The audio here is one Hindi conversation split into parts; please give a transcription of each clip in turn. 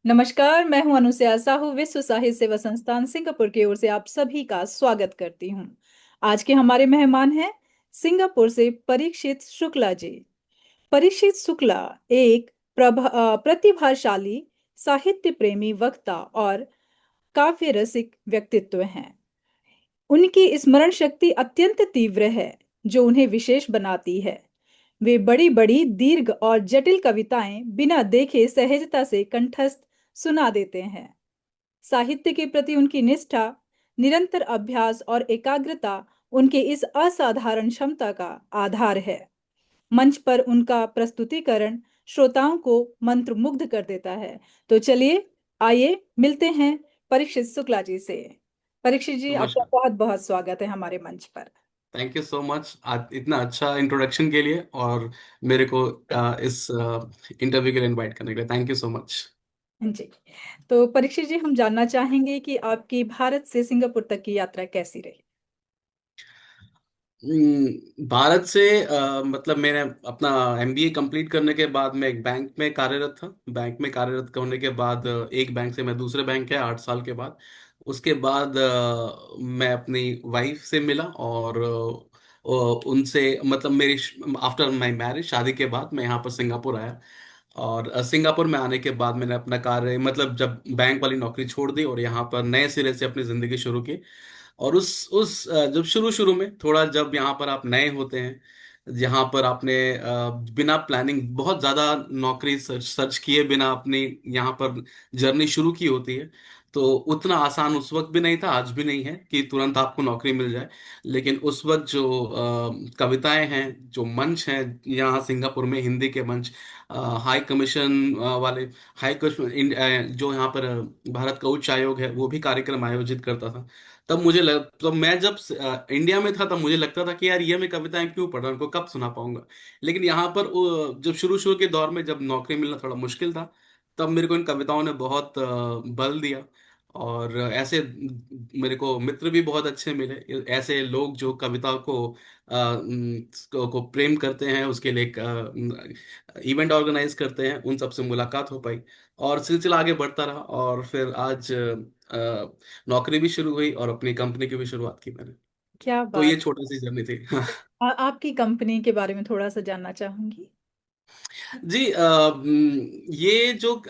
नमस्कार, मैं हूं अनुसया साहू। विश्व साहित्य सेवा संस्थान सिंगापुर की ओर से आप सभी का स्वागत करती हूं। आज के हमारे मेहमान हैं सिंगापुर से परीक्षित शुक्ला जी। परीक्षित शुक्ला एक प्रतिभाशाली साहित्य प्रेमी वक्ता और काव्य रसिक व्यक्तित्व हैं। उनकी स्मरण शक्ति अत्यंत तीव्र है, जो उन्हें विशेष बनाती है। वे बड़ी बड़ी दीर्घ और जटिल कविताएं बिना देखे सहजता से कंठस्थ सुना देते हैं। साहित्य के प्रति उनकी निष्ठा, निरंतर अभ्यास और एकाग्रता उनके इस असाधारण क्षमता का आधार है। मंच पर उनका प्रस्तुतिकरण श्रोताओं को मंत्रमुग्ध कर देता है। तो चलिए, आइए मिलते हैं परीक्षित शुक्ला जी से। परीक्षित जी, आपका नमस्कार। बहुत बहुत स्वागत है हमारे मंच पर। थैंक यू सो मच इतना अच्छा इंट्रोडक्शन के लिए और मेरे को इस इंटरव्यू के लिए इनवाइट करने के लिए थैंक यू सो मच। जी, तो परीक्षित जी, हम जानना चाहेंगे कि आपकी भारत से सिंगापुर तक की यात्रा कैसी रही। भारत से मतलब मैंने अपना एमबीए कंप्लीट करने के बाद मैं एक बैंक में कार्यरत था। बैंक में कार्यरत होने के बाद एक बैंक से मैं दूसरे बैंक गया 8 साल के बाद। उसके बाद मैं अपनी वाइफ से मिला और उनसे मतलब मेरी आफ्टर माय मैरिज शादी के बाद मैं यहाँ पर सिंगापुर आया। और सिंगापुर में आने के बाद मैंने अपना कार्य मतलब जब बैंक वाली नौकरी छोड़ दी और यहाँ पर नए सिरे से अपनी जिंदगी शुरू की। और जब शुरू शुरू में थोड़ा जब यहाँ पर आप नए होते हैं, यहाँ पर आपने बिना प्लानिंग बहुत ज्यादा नौकरी सर्च सर्च किए बिना अपनी यहाँ पर जर्नी शुरू की होती है। तो उतना आसान उस वक्त भी नहीं था, आज भी नहीं है कि तुरंत आपको नौकरी मिल जाए। लेकिन उस वक्त जो कविताएं हैं, जो मंच हैं यहाँ सिंगापुर में, हिंदी के मंच, हाई कमीशन वाले, हाई कमीशन जो यहाँ पर भारत का उच्च आयोग है वो भी कार्यक्रम आयोजित करता था। तब मैं जब इंडिया में था तब मुझे लगता था कि यार ये मैं कविताएं क्यों पढ़ रहा हूँ, उनको कब सुना पाऊंगा। लेकिन यहाँ पर जब शुरू शुरू के दौर में जब नौकरी मिलना थोड़ा मुश्किल था, तब मेरे को इन कविताओं ने बहुत बल दिया। और ऐसे मेरे को मित्र भी बहुत अच्छे मिले, ऐसे लोग जो कविता को प्रेम करते हैं, उसके लिए इवेंट ऑर्गेनाइज करते हैं, उन सबसे मुलाकात हो पाई। और सिलसिला आगे बढ़ता रहा और फिर आज नौकरी भी शुरू हुई और अपनी कंपनी की भी शुरुआत की मैंने। क्या तो बात। ये छोटी सी जर्नी थी। आपकी कंपनी के बारे में थोड़ा सा जानना चाहूंगी। जी, ये जो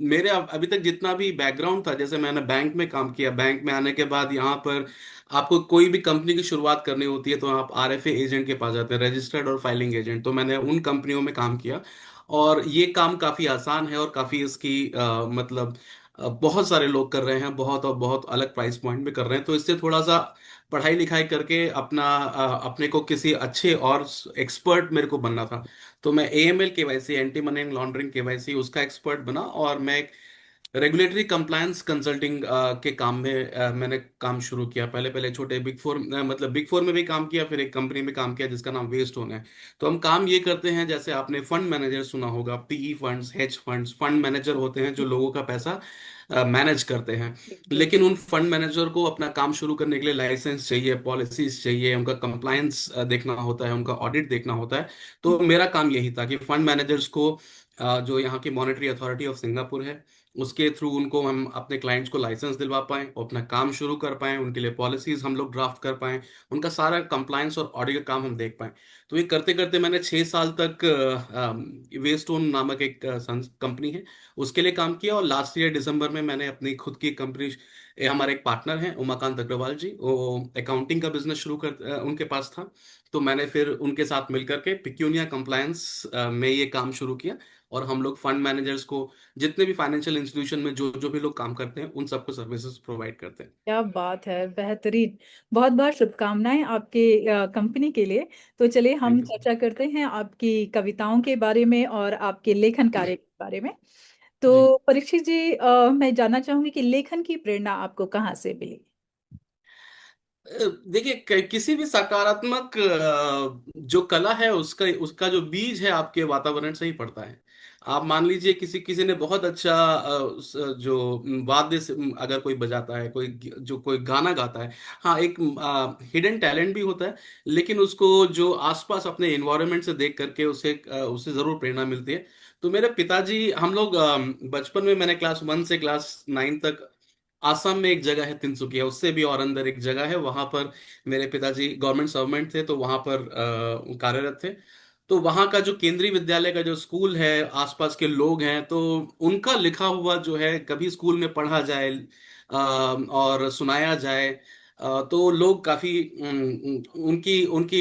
मेरे अभी तक जितना भी बैकग्राउंड था, जैसे मैंने बैंक में काम किया, बैंक में आने के बाद यहाँ पर आपको कोई भी कंपनी की शुरुआत करनी होती है तो आप आरएफए एजेंट के पास जाते हैं, रजिस्टर्ड और फाइलिंग एजेंट। तो मैंने उन कंपनियों में काम किया और ये काम काफी आसान है और काफी इसकी मतलब बहुत सारे लोग कर रहे हैं, बहुत और बहुत अलग प्राइस पॉइंट में कर रहे हैं। तो इससे थोड़ा सा पढ़ाई लिखाई करके अपने को किसी अच्छे और एक्सपर्ट मेरे को बनना था। तो मैं AML KYC, anti money laundering KYC, उसका एक्सपर्ट बना और मैं रेगुलेटरी कंप्लायंस कंसल्टिंग के काम में मैंने काम शुरू किया। पहले पहले छोटे बिग फोर, मतलब बिग फोर में भी काम किया, फिर एक कंपनी में काम किया जिसका नाम वेस्ट होना है। तो हम काम ये करते हैं, जैसे आपने फंड मैनेजर सुना होगा, PE funds, hedge funds, fund manager होते हैं जो लोगों का पैसा मैनेज करते हैं। बिल्कुल। लेकिन उन फंड मैनेजर को अपना काम शुरू करने के लिए लाइसेंस चाहिए, पॉलिसीज चाहिए, उनका कंप्लायंस देखना होता है, उनका ऑडिट देखना होता है। तो मेरा काम यही था कि फंड मैनेजर्स को जो यहाँ की मॉनेटरी अथॉरिटी ऑफ सिंगापुर है उसके थ्रू उनको हम अपने क्लाइंट्स को लाइसेंस दिलवा पाएं और अपना काम शुरू कर पाएं, उनके लिए पॉलिसीज हम लोग ड्राफ्ट कर पाएं, उनका सारा कंप्लायंस और ऑडिट का काम हम देख पाएं। तो ये करते करते मैंने 6 साल तक वेस्टोन नामक एक कंपनी है उसके लिए काम किया। और लास्ट ईयर दिसंबर में मैंने अपनी खुद की कंपनी, हमारे एक पार्टनर हैं उमाकांत अग्रवाल जी, वो अकाउंटिंग का बिजनेस शुरू कर उनके पास था। तो मैंने फिर उनके साथ मिलकर के पिक्यूनिया कंप्लायंस में ये काम शुरू किया। और हम लोग फंड मैनेजर्स को, जितने भी फाइनेंशियल इंस्टीट्यूशन में जो जो भी लोग काम करते हैं, उन सबको सर्विसेज प्रोवाइड करते हैं। क्या बात है, बेहतरीन। बहुत बहुत शुभकामनाएं आपके कंपनी के लिए। तो चलिए, हम थैंक यू सर। चर्चा करते हैं आपकी कविताओं के बारे में और आपके लेखन कार्य के बारे में। जी, तो परीक्षित जी, मैं जानना चाहूंगी कि लेखन की प्रेरणा आपको कहाँ से मिली। देखिए, किसी भी सकारात्मक जो कला है उसका उसका जो बीज है आपके वातावरण से ही पड़ता है। आप मान लीजिए किसी किसी ने बहुत अच्छा जो वाद्य अगर कोई बजाता है, कोई जो कोई गाना गाता है, हाँ एक हिडन टैलेंट भी होता है। लेकिन उसको जो आसपास अपने एनवायरनमेंट से देख करके उसे उसे जरूर प्रेरणा मिलती है। तो मेरे पिताजी, हम लोग बचपन में, मैंने क्लास 1 से क्लास 9 तक आसाम में एक जगह है तिनसुकिया, उससे भी और अंदर एक जगह है, वहां पर मेरे पिताजी गवर्नमेंट सर्वेंट थे, तो वहां पर कार्यरत थे। तो वहां का जो केंद्रीय विद्यालय का जो स्कूल है, आसपास के लोग हैं, तो उनका लिखा हुआ जो है कभी स्कूल में पढ़ा जाए और सुनाया जाए, तो लोग काफी उनकी उनकी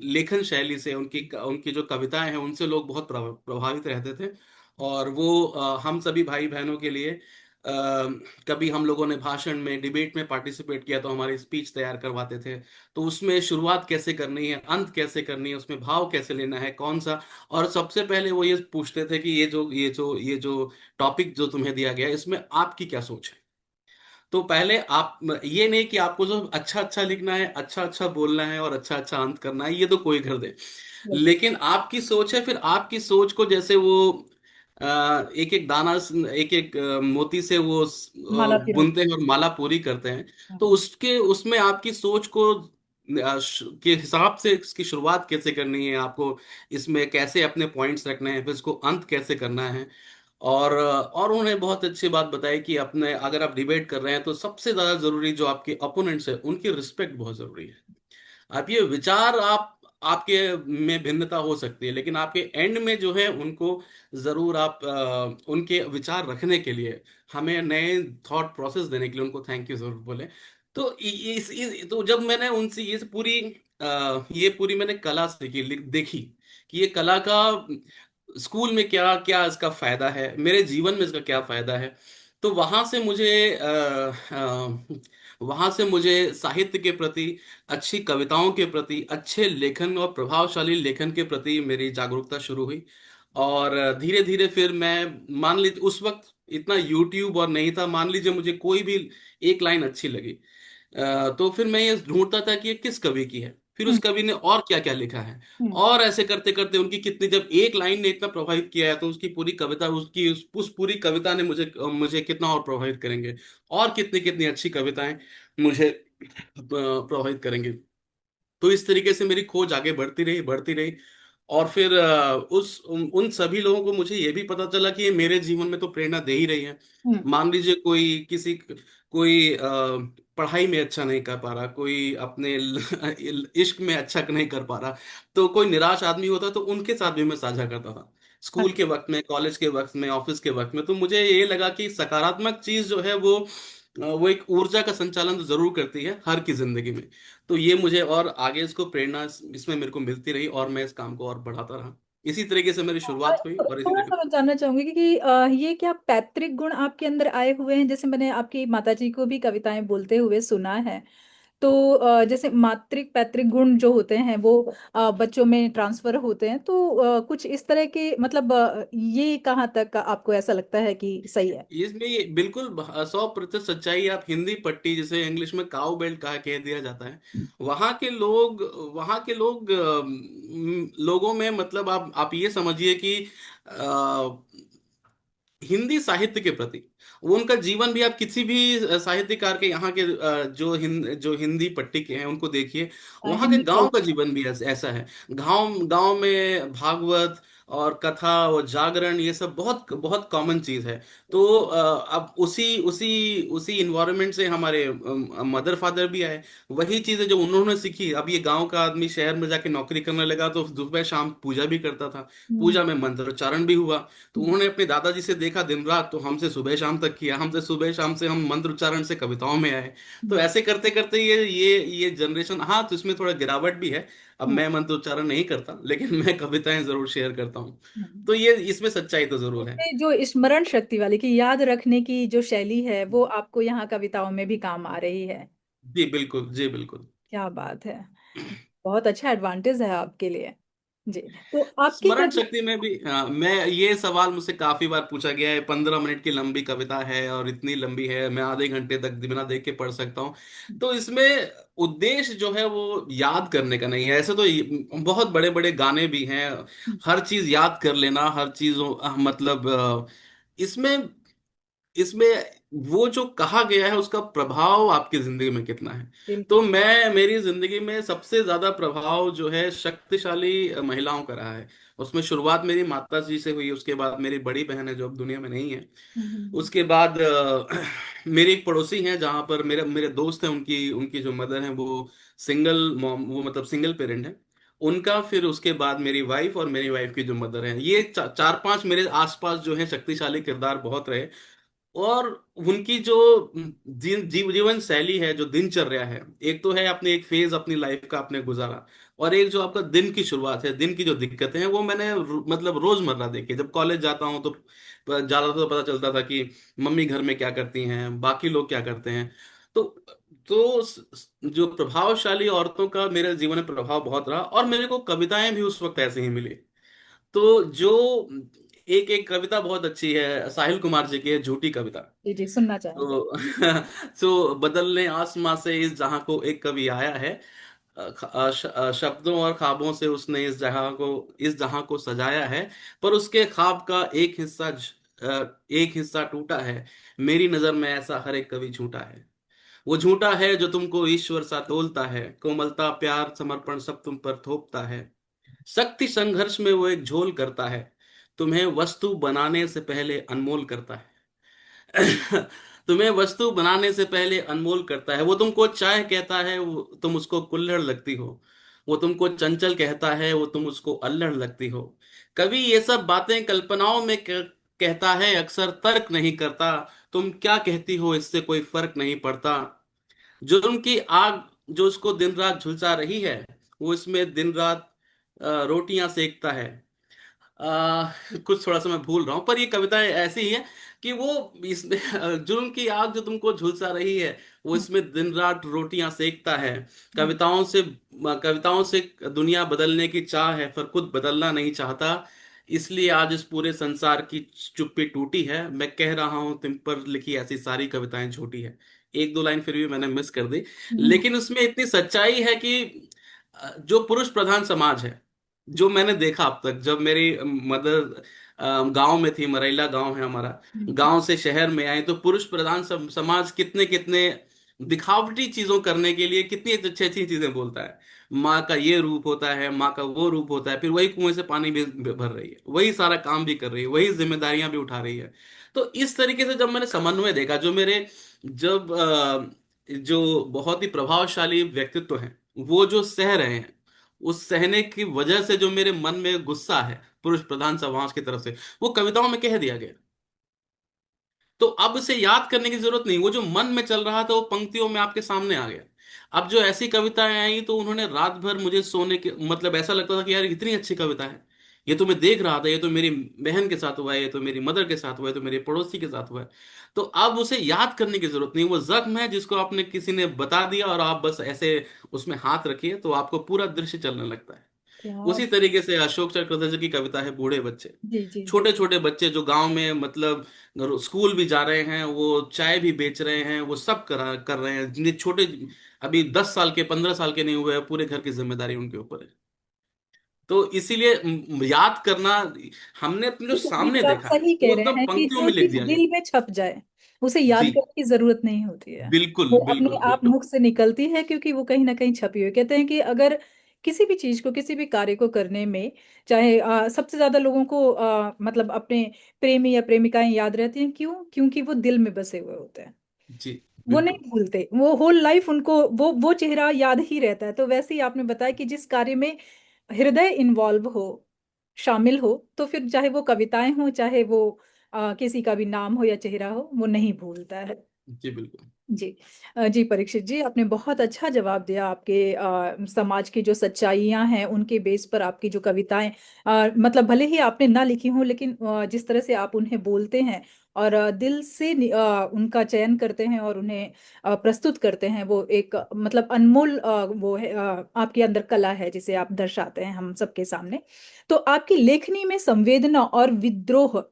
लेखन शैली से, उनकी उनकी जो कविताएं हैं उनसे लोग बहुत प्रभावित रहते थे। और वो हम सभी भाई बहनों के लिए कभी हम लोगों ने भाषण में, डिबेट में पार्टिसिपेट किया तो हमारी स्पीच तैयार करवाते थे। तो उसमें शुरुआत कैसे करनी है, अंत कैसे करनी है, उसमें भाव कैसे लेना है, कौन सा। और सबसे पहले वो ये पूछते थे कि ये जो टॉपिक जो तुम्हें दिया गया है, इसमें आपकी क्या सोच है। तो पहले आप, ये नहीं कि आपको जो अच्छा अच्छा लिखना है, अच्छा अच्छा बोलना है और अच्छा अच्छा अंत करना है, ये तो कोई कर दे, बिल्कुल। लेकिन आपकी सोच है, फिर आपकी सोच को जैसे वो एक एक दाना, एक एक मोती से वो माला पिरोती। बुनते हैं और माला पूरी करते हैं। तो हम्म। उसके उसमें आपकी सोच को के हिसाब से इसकी शुरुआत कैसे करनी है आपको, इसमें कैसे अपने पॉइंट्स रखने हैं, फिर इसको अंत कैसे करना है। और उन्होंने बहुत अच्छी बात बताई कि अपने, अगर आप डिबेट कर रहे हैं तो सबसे ज्यादा जरूरी जो आपके अपोनेंट्स है उनकी रिस्पेक्ट बहुत जरूरी है। आप ये विचार, आप आपके में भिन्नता हो सकती है, लेकिन आपके एंड में जो है उनको जरूर आप उनके विचार रखने के लिए, हमें नए थॉट प्रोसेस देने के लिए उनको थैंक यू जरूर बोले। तो तो जब मैंने उनसे ये पूरी मैंने कला सीखी, देखी कि ये कला का स्कूल में क्या क्या इसका फायदा है, मेरे जीवन में इसका क्या फायदा है। तो वहां से मुझे साहित्य के प्रति, अच्छी कविताओं के प्रति, अच्छे लेखन और प्रभावशाली लेखन के प्रति मेरी जागरूकता शुरू हुई। और धीरे धीरे फिर मैं, मान लीजिए उस वक्त इतना यूट्यूब और नहीं था, मान लीजिए मुझे कोई भी एक लाइन अच्छी लगी, तो फिर मैं ये ढूंढता था कि ये किस कवि की है, फिर उस हम्म। कवि ने और क्या क्या लिखा है। हम्म। और ऐसे करते करते उनकी कितनी, जब एक लाइन ने इतना प्रभावित किया है तो उसकी पूरी कविता, उसकी उस पूरी कविता ने मुझे मुझे कितना और प्रभावित करेंगे, और कितनी कितनी अच्छी कविताएं मुझे प्रभावित करेंगे। तो इस तरीके से मेरी खोज आगे बढ़ती रही, बढ़ती रही। और फिर उन सभी लोगों को मुझे ये भी पता चला कि ये मेरे जीवन में तो प्रेरणा दे ही रही है। हम्म। मान लीजिए कोई पढ़ाई में अच्छा नहीं कर पा रहा, कोई अपने इश्क में अच्छा नहीं कर पा रहा, तो कोई निराश आदमी होता तो उनके साथ भी मैं साझा करता था, स्कूल के अच्छा। वक्त में, कॉलेज के वक्त में, ऑफिस के वक्त में। तो मुझे ये लगा कि सकारात्मक चीज जो है वो एक ऊर्जा का संचालन तो जरूर करती है हर की जिंदगी में। तो ये मुझे और आगे इसको प्रेरणा इसमें मेरे को मिलती रही, और मैं इस काम को और बढ़ाता रहा। इसी तरीके से मेरी शुरुआत हुई और इसी थोड़ा सा तरीके। मैं जानना चाहूंगी कि ये क्या पैतृक गुण आपके अंदर आए हुए हैं? जैसे मैंने आपकी माताजी को भी कविताएं बोलते हुए सुना है। तो जैसे मातृक पैतृक गुण जो होते हैं वो बच्चों में ट्रांसफर होते हैं, तो कुछ इस तरह के मतलब ये कहाँ तक आपको ऐसा लगता है कि सही है? इसमें ये बिल्कुल 100% सच्चाई है। आप हिंदी पट्टी, जिसे इंग्लिश में काउ बेल्ट कहा कह दिया जाता है, वहाँ के लोग लोगों में, मतलब आप ये समझिए कि हिंदी साहित्य के प्रति वो उनका जीवन भी, आप किसी भी साहित्यकार के यहाँ के जो हिंदी पट्टी के हैं उनको देखिए, वहाँ के हिंदी गांव का कल्चर। जीवन भी ऐसा है। गांव गांव में भागवत और कथा और जागरण, ये सब बहुत बहुत कॉमन चीज है। तो अब उसी उसी उसी इन्वायरमेंट से हमारे मदर फादर भी आए, वही चीजें जो उन्होंने सीखी, अब ये गांव का आदमी शहर में जाके नौकरी करने लगा तो सुबह शाम पूजा भी करता था, हम्म। पूजा में मंत्रोच्चारण भी हुआ। तो हम्म। उन्होंने अपने दादाजी से देखा दिन रात, तो हमसे सुबह शाम तक किया, हमसे सुबह शाम से हम मंत्र उच्चारण से कविताओं में आए। तो हम्म। ऐसे करते करते ये जनरेशन, हाँ, तो इसमें थोड़ा गिरावट भी है। अब हम्म। मैं मंत्र उच्चारण नहीं करता, लेकिन मैं कविताएं जरूर शेयर करता हूँ। हम्म। तो ये इसमें सच्चाई तो जरूर है। उसमें जो स्मरण शक्ति वाली की याद रखने की जो शैली है वो आपको यहाँ कविताओं में भी काम आ रही है। जी बिल्कुल, जी बिल्कुल। क्या बात है! बहुत अच्छा एडवांटेज है आपके लिए। जी। तो आपकी स्मरण कभी। शक्ति में भी, हाँ, मैं, ये सवाल मुझसे काफी बार पूछा गया है, 15 मिनट की लंबी कविता है और इतनी लंबी है, मैं आधे घंटे तक बिना देख के पढ़ सकता हूँ। तो इसमें उद्देश्य जो है वो याद करने का नहीं है। ऐसे तो बहुत बड़े बड़े गाने भी हैं, हर चीज याद कर लेना, हर चीज, मतलब इसमें इसमें वो जो कहा गया है उसका प्रभाव आपकी जिंदगी में कितना है। तो बिल्कुल। मेरी जिंदगी में सबसे ज्यादा प्रभाव जो है शक्तिशाली महिलाओं का रहा है। उसमें शुरुआत मेरी माता जी से हुई, उसके बाद मेरी बड़ी बहन है जो अब दुनिया में नहीं है। हम्म। उसके बाद मेरी एक पड़ोसी हैं जहाँ पर मेरे मेरे दोस्त हैं, उनकी उनकी जो मदर है वो सिंगल मॉम, वो मतलब सिंगल पेरेंट है उनका। फिर उसके बाद मेरी वाइफ और मेरी वाइफ की जो मदर है, ये चार पांच मेरे आसपास जो है शक्तिशाली किरदार बहुत रहे। और उनकी जो जीवन शैली है, जो दिनचर्या है, एक तो है अपने एक फेज अपनी लाइफ का आपने गुजारा, और एक जो आपका दिन की शुरुआत है, दिन की जो दिक्कतें हैं वो मैंने मतलब रोजमर्रा देखी। जब कॉलेज जाता हूँ तो ज्यादा तो पता चलता था कि मम्मी घर में क्या करती हैं, बाकी लोग क्या करते हैं। तो जो प्रभावशाली औरतों का मेरे जीवन में प्रभाव बहुत रहा, और मेरे को कविताएं भी उस वक्त ऐसे ही मिली। तो जो एक एक कविता बहुत अच्छी है, साहिल कुमार जी की है, झूठी कविता। जी जी, सुनना चाहेंगे। तो तो बदलने आसमां से इस जहां को एक कवि आया है, शब्दों और ख्वाबों से उसने इस जहां को सजाया है। पर उसके ख्वाब का एक हिस्सा टूटा है। मेरी नजर में ऐसा हर एक कवि झूठा है। वो झूठा है जो तुमको ईश्वर सा तोलता है, कोमलता प्यार समर्पण सब तुम पर थोपता है। शक्ति संघर्ष में वो एक झोल करता है, तुम्हें वस्तु बनाने से पहले अनमोल करता है। तुम्हें वस्तु बनाने से पहले अनमोल करता है। वो तुमको चाय कहता है, वो तुम उसको कुल्हड़ लगती हो। वो तुमको चंचल कहता है, वो तुम उसको अल्लड़ लगती हो। कभी ये सब बातें कल्पनाओं में कहता है, अक्सर तर्क नहीं करता। तुम क्या कहती हो इससे कोई फर्क नहीं पड़ता। जुर्म की आग जो उसको दिन रात झुलसा रही है, वो इसमें दिन रात रोटियां सेकता है। कुछ थोड़ा सा मैं भूल रहा हूँ, पर ये कविता ऐसी ही है कि वो इसमें जुल्म की आग जो तुमको झुलसा रही है, वो इसमें दिन रात रोटियां सेकता है। कविताओं से दुनिया बदलने की चाह है, पर खुद बदलना नहीं चाहता। इसलिए आज इस पूरे संसार की चुप्पी टूटी है। मैं कह रहा हूं तुम पर लिखी ऐसी सारी कविताएं झूठी है। एक दो लाइन फिर भी मैंने मिस कर दी, हम्म। लेकिन उसमें इतनी सच्चाई है कि जो पुरुष प्रधान समाज है, जो मैंने देखा अब तक, जब मेरी मदर गांव में थी, मरैला गांव है हमारा, हम्म। गांव से शहर में आए, तो पुरुष प्रधान समाज कितने कितने दिखावटी चीजों करने के लिए कितनी अच्छी अच्छी चीजें बोलता है। माँ का ये रूप होता है, माँ का वो रूप होता है, फिर वही कुएं से पानी भी भर रही है, वही सारा काम भी कर रही है, वही जिम्मेदारियां भी उठा रही है। तो इस तरीके से जब मैंने समन्वय देखा, जब जो बहुत ही प्रभावशाली व्यक्तित्व हैं वो जो सह रहे हैं, उस सहने की वजह से जो मेरे मन में गुस्सा है पुरुष प्रधान समाज की तरफ से, वो कविताओं में कह दिया गया। तो अब उसे याद करने की जरूरत नहीं, वो जो मन में चल रहा था वो पंक्तियों में आपके सामने आ गया। अब जो ऐसी कविताएं आई तो उन्होंने रात भर मुझे सोने के मतलब ऐसा लगता था कि यार इतनी अच्छी कविता है, ये तो मैं देख रहा था, ये तो मेरी बहन के साथ हुआ है, ये तो मेरी मदर के साथ हुआ है, तो मेरे पड़ोसी के साथ हुआ है। तो अब उसे याद करने की जरूरत नहीं, वो जख्म है जिसको आपने किसी ने बता दिया और आप बस ऐसे उसमें हाथ रखिए तो आपको पूरा दृश्य चलने लगता है। क्या। उसी तरीके से अशोक चक्रवर्ती की कविता है बूढ़े बच्चे। जी जी जी। छोटे छोटे बच्चे जो गांव में मतलब स्कूल भी जा रहे हैं, वो चाय भी बेच रहे हैं, वो सब कर रहे हैं, जिनके छोटे अभी 10 साल के 15 साल के नहीं हुए हैं, पूरे घर की जिम्मेदारी उनके ऊपर है। तो इसीलिए याद करना, हमने अपने जो सामने ये आप देखा है सही कह वो रहे एकदम हैं कि पंक्तियों जो में लिख चीज दिया गया। दिल में छप जाए उसे याद जी, करने की जरूरत नहीं होती है। बिल्कुल वो अपने बिल्कुल आप बिल्कुल। मुख से निकलती है क्योंकि वो कहीं ना कहीं छपी हुई है। कहते हैं कि अगर किसी भी चीज को, किसी भी कार्य को करने में, चाहे सबसे ज्यादा लोगों को मतलब अपने प्रेमी या प्रेमिकाएं याद रहती हैं, क्यों? क्योंकि वो दिल में बसे हुए होते हैं। जी, वो बिल्कुल। नहीं भूलते, वो होल लाइफ उनको वो चेहरा याद ही रहता है। तो वैसे ही आपने बताया कि जिस कार्य में हृदय इन्वॉल्व हो, शामिल हो, तो फिर चाहे वो कविताएं हो, चाहे वो किसी का भी नाम हो या चेहरा हो, वो नहीं भूलता है। जी, बिल्कुल। जी। जी परीक्षित जी, आपने बहुत अच्छा जवाब दिया। आपके समाज की जो सच्चाइयां हैं उनके बेस पर आपकी जो कविताएं, मतलब भले ही आपने ना लिखी हों, लेकिन जिस तरह से आप उन्हें बोलते हैं और दिल से उनका चयन करते हैं और उन्हें प्रस्तुत करते हैं, वो एक मतलब अनमोल वो है, आपके अंदर कला है जिसे आप दर्शाते हैं हम सबके सामने। तो आपकी लेखनी में संवेदना और विद्रोह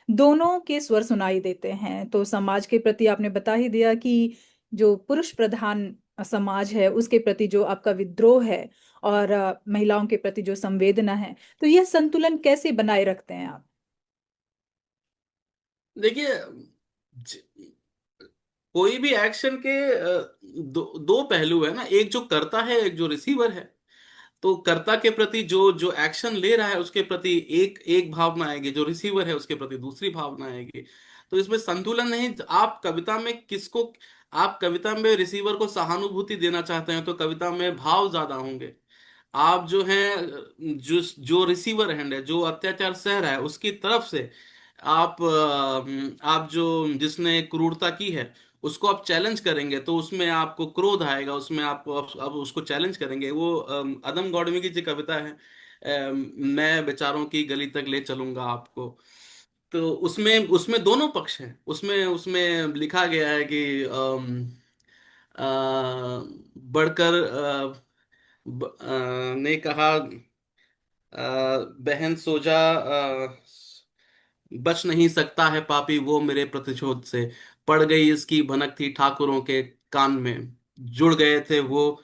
दोनों के स्वर सुनाई देते हैं। तो समाज के प्रति आपने बता ही दिया कि जो पुरुष प्रधान समाज है उसके प्रति जो आपका विद्रोह है, और महिलाओं के प्रति जो संवेदना है, तो यह संतुलन कैसे बनाए रखते हैं आप? देखिए, ज- कोई भी एक्शन के दो पहलू है ना, एक जो करता है, एक जो रिसीवर है। तो कर्ता के प्रति जो जो एक्शन ले रहा है उसके प्रति एक एक भावना आएगी, जो रिसीवर है उसके प्रति दूसरी भावना आएगी। तो इसमें संतुलन नहीं। आप कविता में किसको, आप कविता में रिसीवर को सहानुभूति देना चाहते हैं तो कविता में भाव ज्यादा होंगे। आप जो है, जो जो रिसीवर हैंड है, जो अत्याचार सह रहा है उसकी तरफ से आप जो, जिसने क्रूरता की है उसको आप चैलेंज करेंगे तो उसमें आपको क्रोध आएगा, उसमें आपको आप उसको चैलेंज करेंगे। वो अदम गौडवी की जो कविता है, मैं विचारों की गली तक ले चलूंगा आपको। तो उसमें उसमें दोनों पक्ष हैं। उसमें उसमें लिखा गया है कि अ, बढ़कर ने कहा, बहन सो जा, बच नहीं सकता है पापी वो मेरे प्रतिशोध से। पड़ गई इसकी भनक थी ठाकुरों के कान में, जुड़ गए थे वो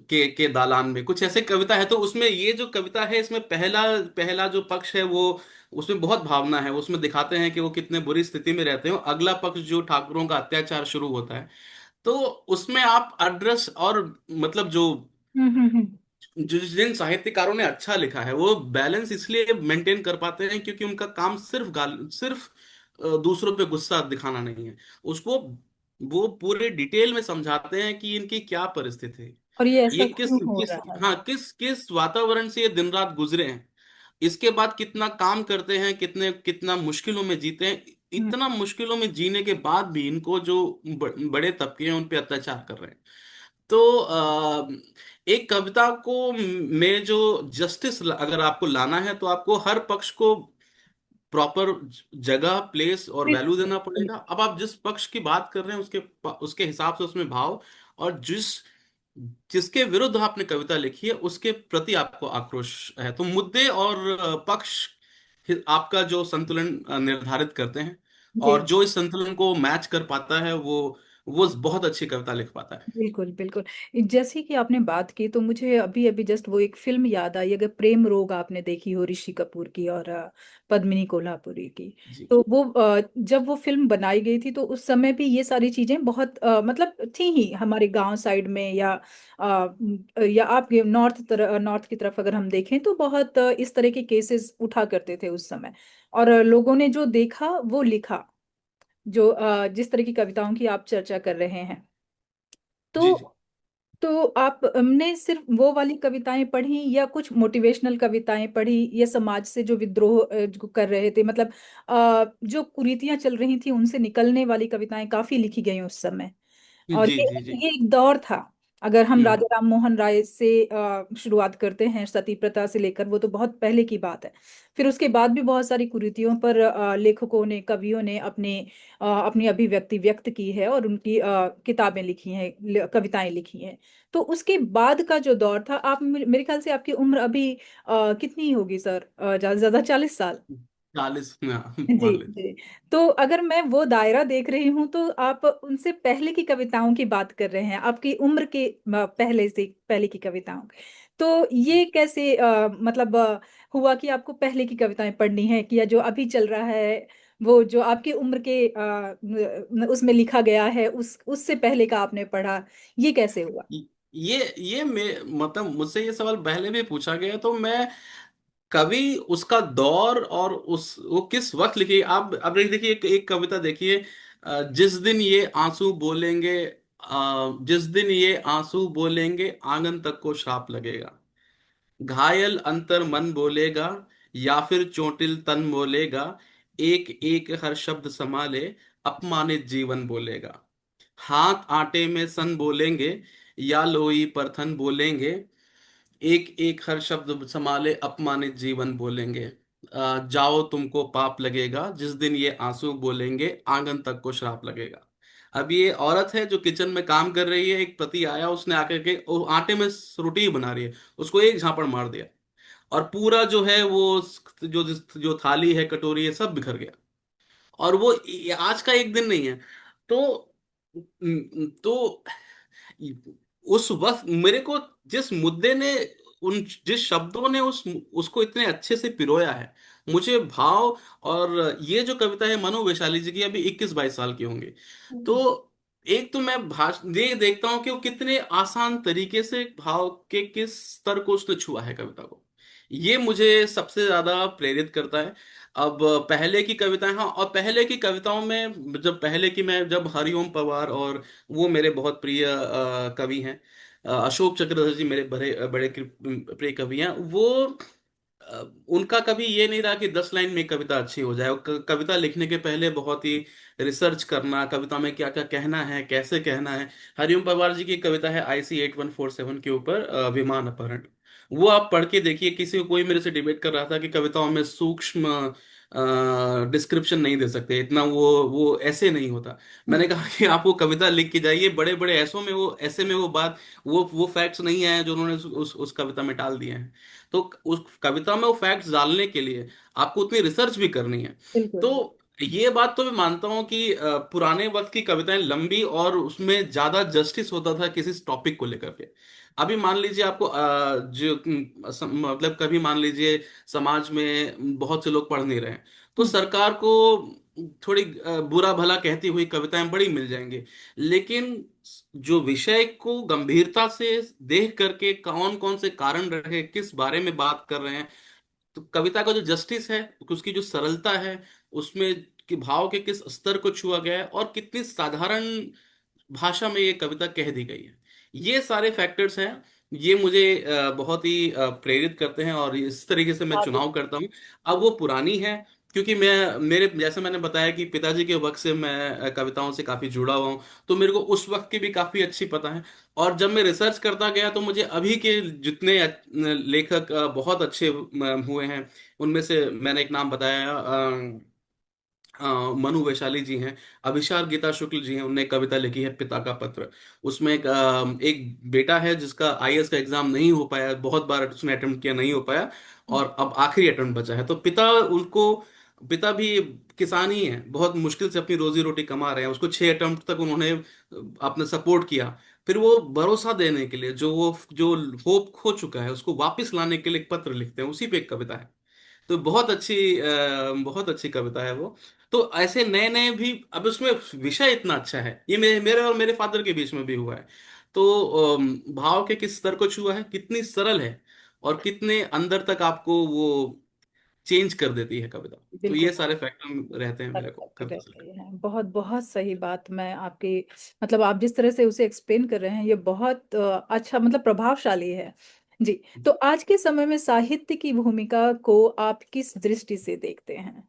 के दालान में। कुछ ऐसे कविता है। तो उसमें ये जो कविता है इसमें पहला पहला जो पक्ष है वो, उसमें बहुत भावना है। उसमें दिखाते हैं कि वो कितने बुरी स्थिति में रहते हैं। अगला पक्ष जो ठाकुरों का अत्याचार शुरू होता है, तो उसमें आप एड्रेस और मतलब जो हम्म। जिन साहित्यकारों ने अच्छा लिखा है वो बैलेंस इसलिए मेंटेन कर पाते हैं क्योंकि उनका काम सिर्फ सिर्फ दूसरों पे गुस्सा दिखाना नहीं है। उसको वो पूरे डिटेल में समझाते हैं कि इनकी क्या परिस्थिति है, और ये ये ऐसा किस क्यों हो किस रहा है? हाँ, किस किस वातावरण से ये दिन रात गुजरे हैं, इसके बाद कितना काम करते हैं, कितने कितना मुश्किलों में जीते हैं। हम्म। इतना मुश्किलों में जीने के बाद भी इनको जो बड़े तबके हैं उन पे अत्याचार कर रहे हैं। तो एक कविता को में जो जस्टिस अगर आपको लाना है तो आपको हर पक्ष को प्रॉपर जगह, प्लेस और वैल्यू देना बिल्कुल। पड़ेगा। अब आप जिस पक्ष की बात कर रहे हैं उसके उसके हिसाब से उसमें भाव, और जिसके विरुद्ध आपने कविता लिखी है उसके प्रति आपको आक्रोश है। तो मुद्दे और पक्ष आपका जो संतुलन निर्धारित करते हैं। जी। और जो इस संतुलन को मैच कर पाता है वो बहुत अच्छी कविता लिख पाता है। बिल्कुल बिल्कुल। जैसे कि आपने बात की तो मुझे अभी अभी जस्ट वो एक फिल्म याद आई, अगर प्रेम रोग आपने देखी हो, ऋषि कपूर की और पद्मिनी कोल्हापुरी की। जी तो वो जब वो फिल्म बनाई गई थी तो उस समय भी ये सारी चीजें बहुत मतलब थी ही हमारे गांव साइड में, या आप नॉर्थ की तरफ अगर हम देखें तो बहुत इस तरह के केसेस उठा करते थे उस समय। और लोगों ने जो देखा वो लिखा, जो जिस तरह की कविताओं की आप चर्चा कर रहे हैं। जी जी। तो आप हमने सिर्फ वो वाली कविताएं पढ़ी या कुछ मोटिवेशनल कविताएं पढ़ी, या समाज से जो विद्रोह जो कर रहे थे, मतलब जो कुरीतियां चल रही थी उनसे निकलने वाली कविताएं काफी लिखी गई उस समय। और जी ये जी जी। ये एक दौर था। अगर हम हम्म। राजा राम मोहन राय से शुरुआत करते हैं, सती प्रथा से लेकर, वो तो बहुत पहले की बात है। फिर उसके बाद भी बहुत सारी कुरीतियों पर लेखकों ने, कवियों ने अपनी अभिव्यक्ति व्यक्त की है और उनकी किताबें लिखी हैं, कविताएं लिखी हैं। तो उसके बाद का जो दौर था, आप मेरे ख्याल से आपकी उम्र अभी कितनी होगी सर, ज्यादा से ज्यादा 40 साल? 40, हाँ, जी मान लेते। जी। तो अगर मैं वो दायरा देख रही हूँ तो आप उनसे पहले की कविताओं की बात कर रहे हैं, आपकी उम्र के पहले से पहले की कविताओं की। तो ये कैसे मतलब हुआ कि आपको पहले की कविताएं पढ़नी है, कि या जो अभी चल रहा है वो जो आपकी उम्र के उसमें लिखा गया है, उससे पहले का आपने पढ़ा, ये कैसे हुआ? ये मतलब मुझसे ये सवाल पहले भी पूछा गया है, तो मैं कवि, उसका दौर और उस वो किस वक्त लिखी, आप अब देखिए एक कविता देखिए, जिस दिन ये आंसू बोलेंगे, जिस दिन ये आंसू बोलेंगे आंगन तक को श्राप लगेगा। घायल अंतर मन बोलेगा या फिर चोटिल तन बोलेगा, एक एक हर शब्द संभाले अपमानित जीवन बोलेगा। हाथ आटे में सन बोलेंगे या लोई परथन बोलेंगे, एक एक हर शब्द संभाले अपमानित जीवन बोलेंगे। जाओ तुमको पाप लगेगा जिस दिन ये आंसू बोलेंगे आंगन तक को श्राप लगेगा। अब ये औरत है जो किचन में काम कर रही है, एक पति आया, उसने आकर के वो आटे में रोटी बना रही है, उसको एक झापड़ मार दिया और पूरा जो है वो जो जो थाली है, कटोरी है, सब बिखर गया। और वो ये आज का एक दिन नहीं है। तो तो उस वक्त मेरे को जिस मुद्दे ने, उन जिस शब्दों ने उसको इतने अच्छे से पिरोया है, मुझे भाव, और ये जो कविता है मनु वैशाली जी की, अभी 21-22 साल की होंगी। तो एक तो मैं भाषण देखता हूँ कि वो कितने आसान तरीके से भाव के किस स्तर को उसने छुआ है कविता को। ये मुझे सबसे ज्यादा प्रेरित करता है। अब पहले की कविताएं, हाँ, और पहले की कविताओं में, जब हरिओम पवार, और वो मेरे बहुत प्रिय कवि हैं, अशोक चक्रधर जी मेरे बड़े बड़े प्रिय कवि हैं। वो उनका कभी ये नहीं रहा कि 10 लाइन में कविता अच्छी हो जाए। कविता लिखने के पहले बहुत ही रिसर्च करना, कविता में क्या क्या कहना है, कैसे कहना है। हरिओम पवार जी की कविता है IC 8147 के ऊपर, विमान अपहरण। वो आप पढ़ के देखिए। कोई मेरे से डिबेट कर रहा था कि कविताओं में सूक्ष्म डिस्क्रिप्शन नहीं दे सकते इतना, वो ऐसे नहीं होता। मैंने कहा कि आप वो कविता लिख के जाइए, बड़े बड़े ऐसों में वो ऐसे में वो बात, वो फैक्ट्स नहीं आए जो उन्होंने उस कविता में डाल दिए हैं। तो उस कविता में वो फैक्ट्स डालने के लिए आपको उतनी रिसर्च भी करनी है। बिल्कुल। तो ये बात तो मैं मानता हूँ कि पुराने वक्त की कविताएं लंबी और उसमें ज्यादा जस्टिस होता था किसी टॉपिक को लेकर के। अभी मान लीजिए आपको मतलब कभी मान लीजिए समाज में बहुत से लोग पढ़ नहीं रहे हैं, तो हम्म, सरकार को थोड़ी बुरा भला कहती हुई कविताएं बड़ी मिल जाएंगी। लेकिन जो विषय को गंभीरता से देख करके कौन कौन से कारण रहे, किस बारे में बात कर रहे हैं, तो कविता का जो जस्टिस है, उसकी जो सरलता है, उसमें कि भाव के किस स्तर को छुआ गया है, और कितनी साधारण भाषा में ये कविता कह दी गई है, ये सारे फैक्टर्स हैं। ये मुझे बहुत ही प्रेरित करते हैं, और इस तरीके से मैं आगे। चुनाव करता हूँ। अब वो पुरानी है, क्योंकि मैं मेरे जैसे मैंने बताया कि पिताजी के वक्त से मैं कविताओं से काफी जुड़ा हुआ हूँ, तो मेरे को उस वक्त की भी काफी अच्छी पता है। और जब मैं रिसर्च करता गया तो मुझे अभी के जितने लेखक बहुत अच्छे हुए हैं, उनमें से मैंने एक नाम बताया, मनु वैशाली जी हैं। अभिशार गीता शुक्ल जी हैं, उनने एक कविता लिखी है पिता का पत्र। उसमें एक बेटा है जिसका IAS का एग्जाम नहीं हो पाया, बहुत बार उसने अटेम्प्ट किया, नहीं हो पाया, और अब आखिरी अटेम्प्ट बचा है। तो पिता भी किसान ही हैं, बहुत मुश्किल से अपनी रोजी रोटी कमा रहे हैं। उसको 6 अटेम्प्ट तक उन्होंने अपने सपोर्ट किया। फिर वो भरोसा देने के लिए, जो होप खो चुका है उसको वापस लाने के लिए एक पत्र लिखते हैं, उसी पे एक कविता है। तो बहुत अच्छी कविता है वो। तो ऐसे नए नए भी, अब उसमें विषय इतना अच्छा है, ये मेरे मेरे और मेरे फादर के बीच में भी हुआ है। तो भाव के किस स्तर को छुआ है, कितनी सरल है, और कितने अंदर तक आपको वो चेंज कर देती है कविता। तो बिल्कुल। ये सारे फैक्टर रहते हैं मेरे को कविता से। रहते हैं। बहुत बहुत सही बात। मैं आपकी मतलब आप जिस तरह से उसे एक्सप्लेन कर रहे हैं ये बहुत अच्छा मतलब प्रभावशाली है। जी। तो आज के समय में साहित्य की भूमिका को आप किस दृष्टि से देखते हैं?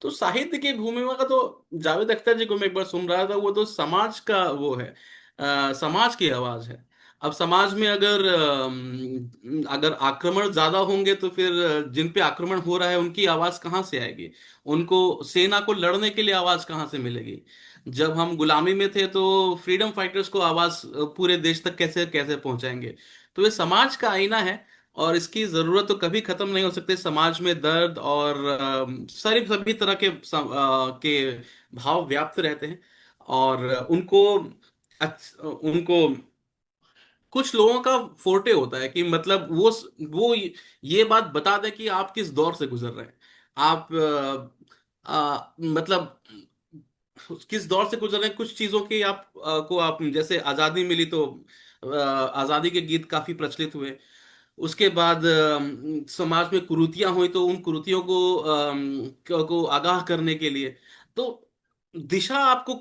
तो साहित्य की भूमिका का तो जावेद अख्तर जी को मैं एक बार सुन रहा था, वो तो समाज का वो है, समाज की आवाज है। अब समाज में अगर आक्रमण ज्यादा होंगे तो फिर जिन पे आक्रमण हो रहा है उनकी आवाज कहाँ से आएगी? उनको सेना को लड़ने के लिए आवाज कहाँ से मिलेगी? जब हम गुलामी में थे तो फ्रीडम फाइटर्स को आवाज पूरे देश तक कैसे कैसे पहुंचाएंगे? तो ये समाज का आईना है, और इसकी जरूरत तो कभी खत्म नहीं हो सकती। समाज में दर्द और सारी सभी तरह के भाव व्याप्त रहते हैं, और उनको कुछ लोगों का फोर्टे होता है कि मतलब वो ये बात बता दे कि आप किस दौर से गुजर रहे हैं। आप मतलब किस दौर से गुजर रहे हैं, कुछ चीजों की को आप, जैसे आजादी मिली तो आजादी के गीत काफी प्रचलित हुए। उसके बाद समाज में कुरीतियां हुई तो उन कुरीतियों को आगाह करने के लिए, तो दिशा आपको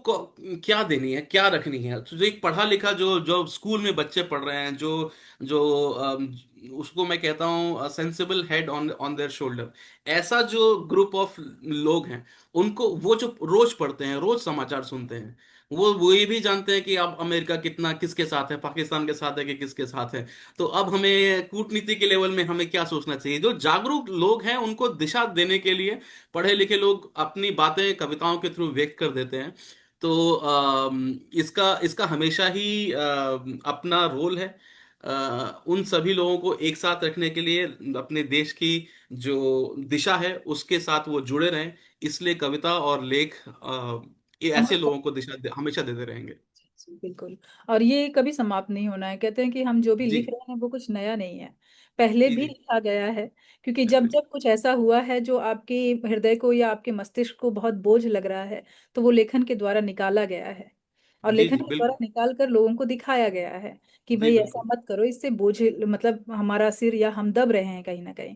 क्या देनी है, क्या रखनी है। तो जो एक पढ़ा लिखा, जो जो स्कूल में बच्चे पढ़ रहे हैं, जो जो उसको मैं कहता हूँ sensible head on on their shoulder, ऐसा जो ग्रुप ऑफ लोग हैं, उनको वो जो रोज पढ़ते हैं, रोज समाचार सुनते हैं, वो ये भी जानते हैं कि अब अमेरिका कितना किसके साथ है, पाकिस्तान के साथ है कि किसके साथ है। तो अब हमें कूटनीति के लेवल में हमें क्या सोचना चाहिए? जो जागरूक लोग हैं उनको दिशा देने के लिए पढ़े लिखे लोग अपनी बातें कविताओं के थ्रू व्यक्त कर देते हैं। तो इसका इसका हमेशा ही अपना रोल है। उन सभी लोगों को एक साथ रखने के लिए, अपने देश की जो दिशा है उसके साथ वो जुड़े रहें। इसलिए कविता और लेख ये ऐसे हमारे लोगों को हमेशा देते रहेंगे। बिल्कुल। और ये कभी समाप्त नहीं होना है। कहते हैं कि हम जो भी लिख जी। रहे हैं वो कुछ नया नहीं है। पहले जी भी जी लिखा गया है। क्योंकि जब जब कुछ ऐसा हुआ है जो आपके हृदय को या आपके मस्तिष्क को बहुत बोझ लग रहा है, तो वो लेखन के द्वारा निकाला गया है। और जी लेखन जी के द्वारा बिल्कुल। निकाल कर लोगों को दिखाया गया है कि जी भाई ऐसा बिल्कुल। मत करो, इससे बोझ, मतलब हमारा सिर या हम दब रहे हैं कहीं ना कहीं।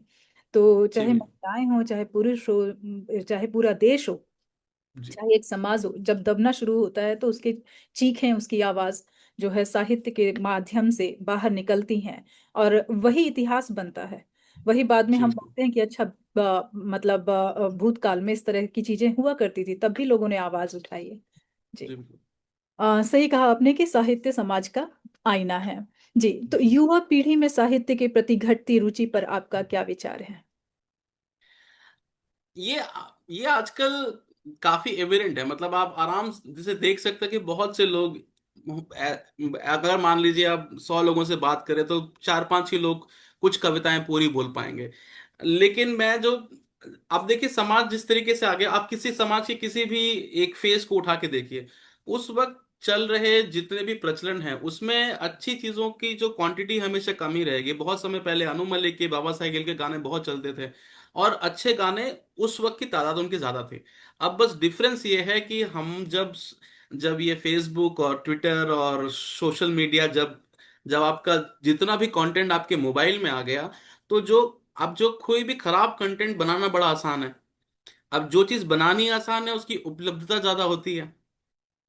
तो जी चाहे महिलाएं हो, चाहे पुरुष हो, चाहे पूरा देश हो, जी चाहे एक समाज हो, जब दबना शुरू होता है तो उसकी चीखें, उसकी आवाज जो है साहित्य के माध्यम से बाहर निकलती हैं। और वही इतिहास बनता है। वही बाद में जी हम बिल्कुल। बोलते हैं कि अच्छा, मतलब भूतकाल में इस तरह की चीजें हुआ करती थी, तब भी लोगों ने आवाज उठाई है। जी। जी बिल्कुल। सही कहा आपने कि साहित्य समाज का आईना है। जी। तो जी युवा पीढ़ी में साहित्य के प्रति घटती रुचि पर आपका क्या विचार है? ये ये आजकल काफी एविडेंट है। मतलब आप आराम से देख सकते हैं कि बहुत से लोग, अगर मान लीजिए आप 100 लोगों से बात करें तो 4-5 ही लोग कुछ कविताएं पूरी बोल पाएंगे। लेकिन मैं जो, आप देखिए समाज जिस तरीके से आ गया, आप किसी समाज के किसी भी एक फेज को उठा के देखिए, उस वक्त चल रहे जितने भी प्रचलन हैं उसमें अच्छी चीजों की जो क्वांटिटी हमेशा कम ही रहेगी। बहुत समय पहले अनु मलिक के, बाबा साहेब गिल के गाने बहुत चलते थे, और अच्छे गाने उस वक्त की तादाद उनकी ज्यादा थी। अब बस डिफरेंस ये है कि हम जब जब ये फेसबुक और ट्विटर और सोशल मीडिया, जब जब आपका जितना भी कंटेंट आपके मोबाइल में आ गया, तो जो, अब जो कोई भी खराब कंटेंट बनाना बड़ा आसान है। अब जो चीज बनानी आसान है उसकी उपलब्धता ज्यादा होती है।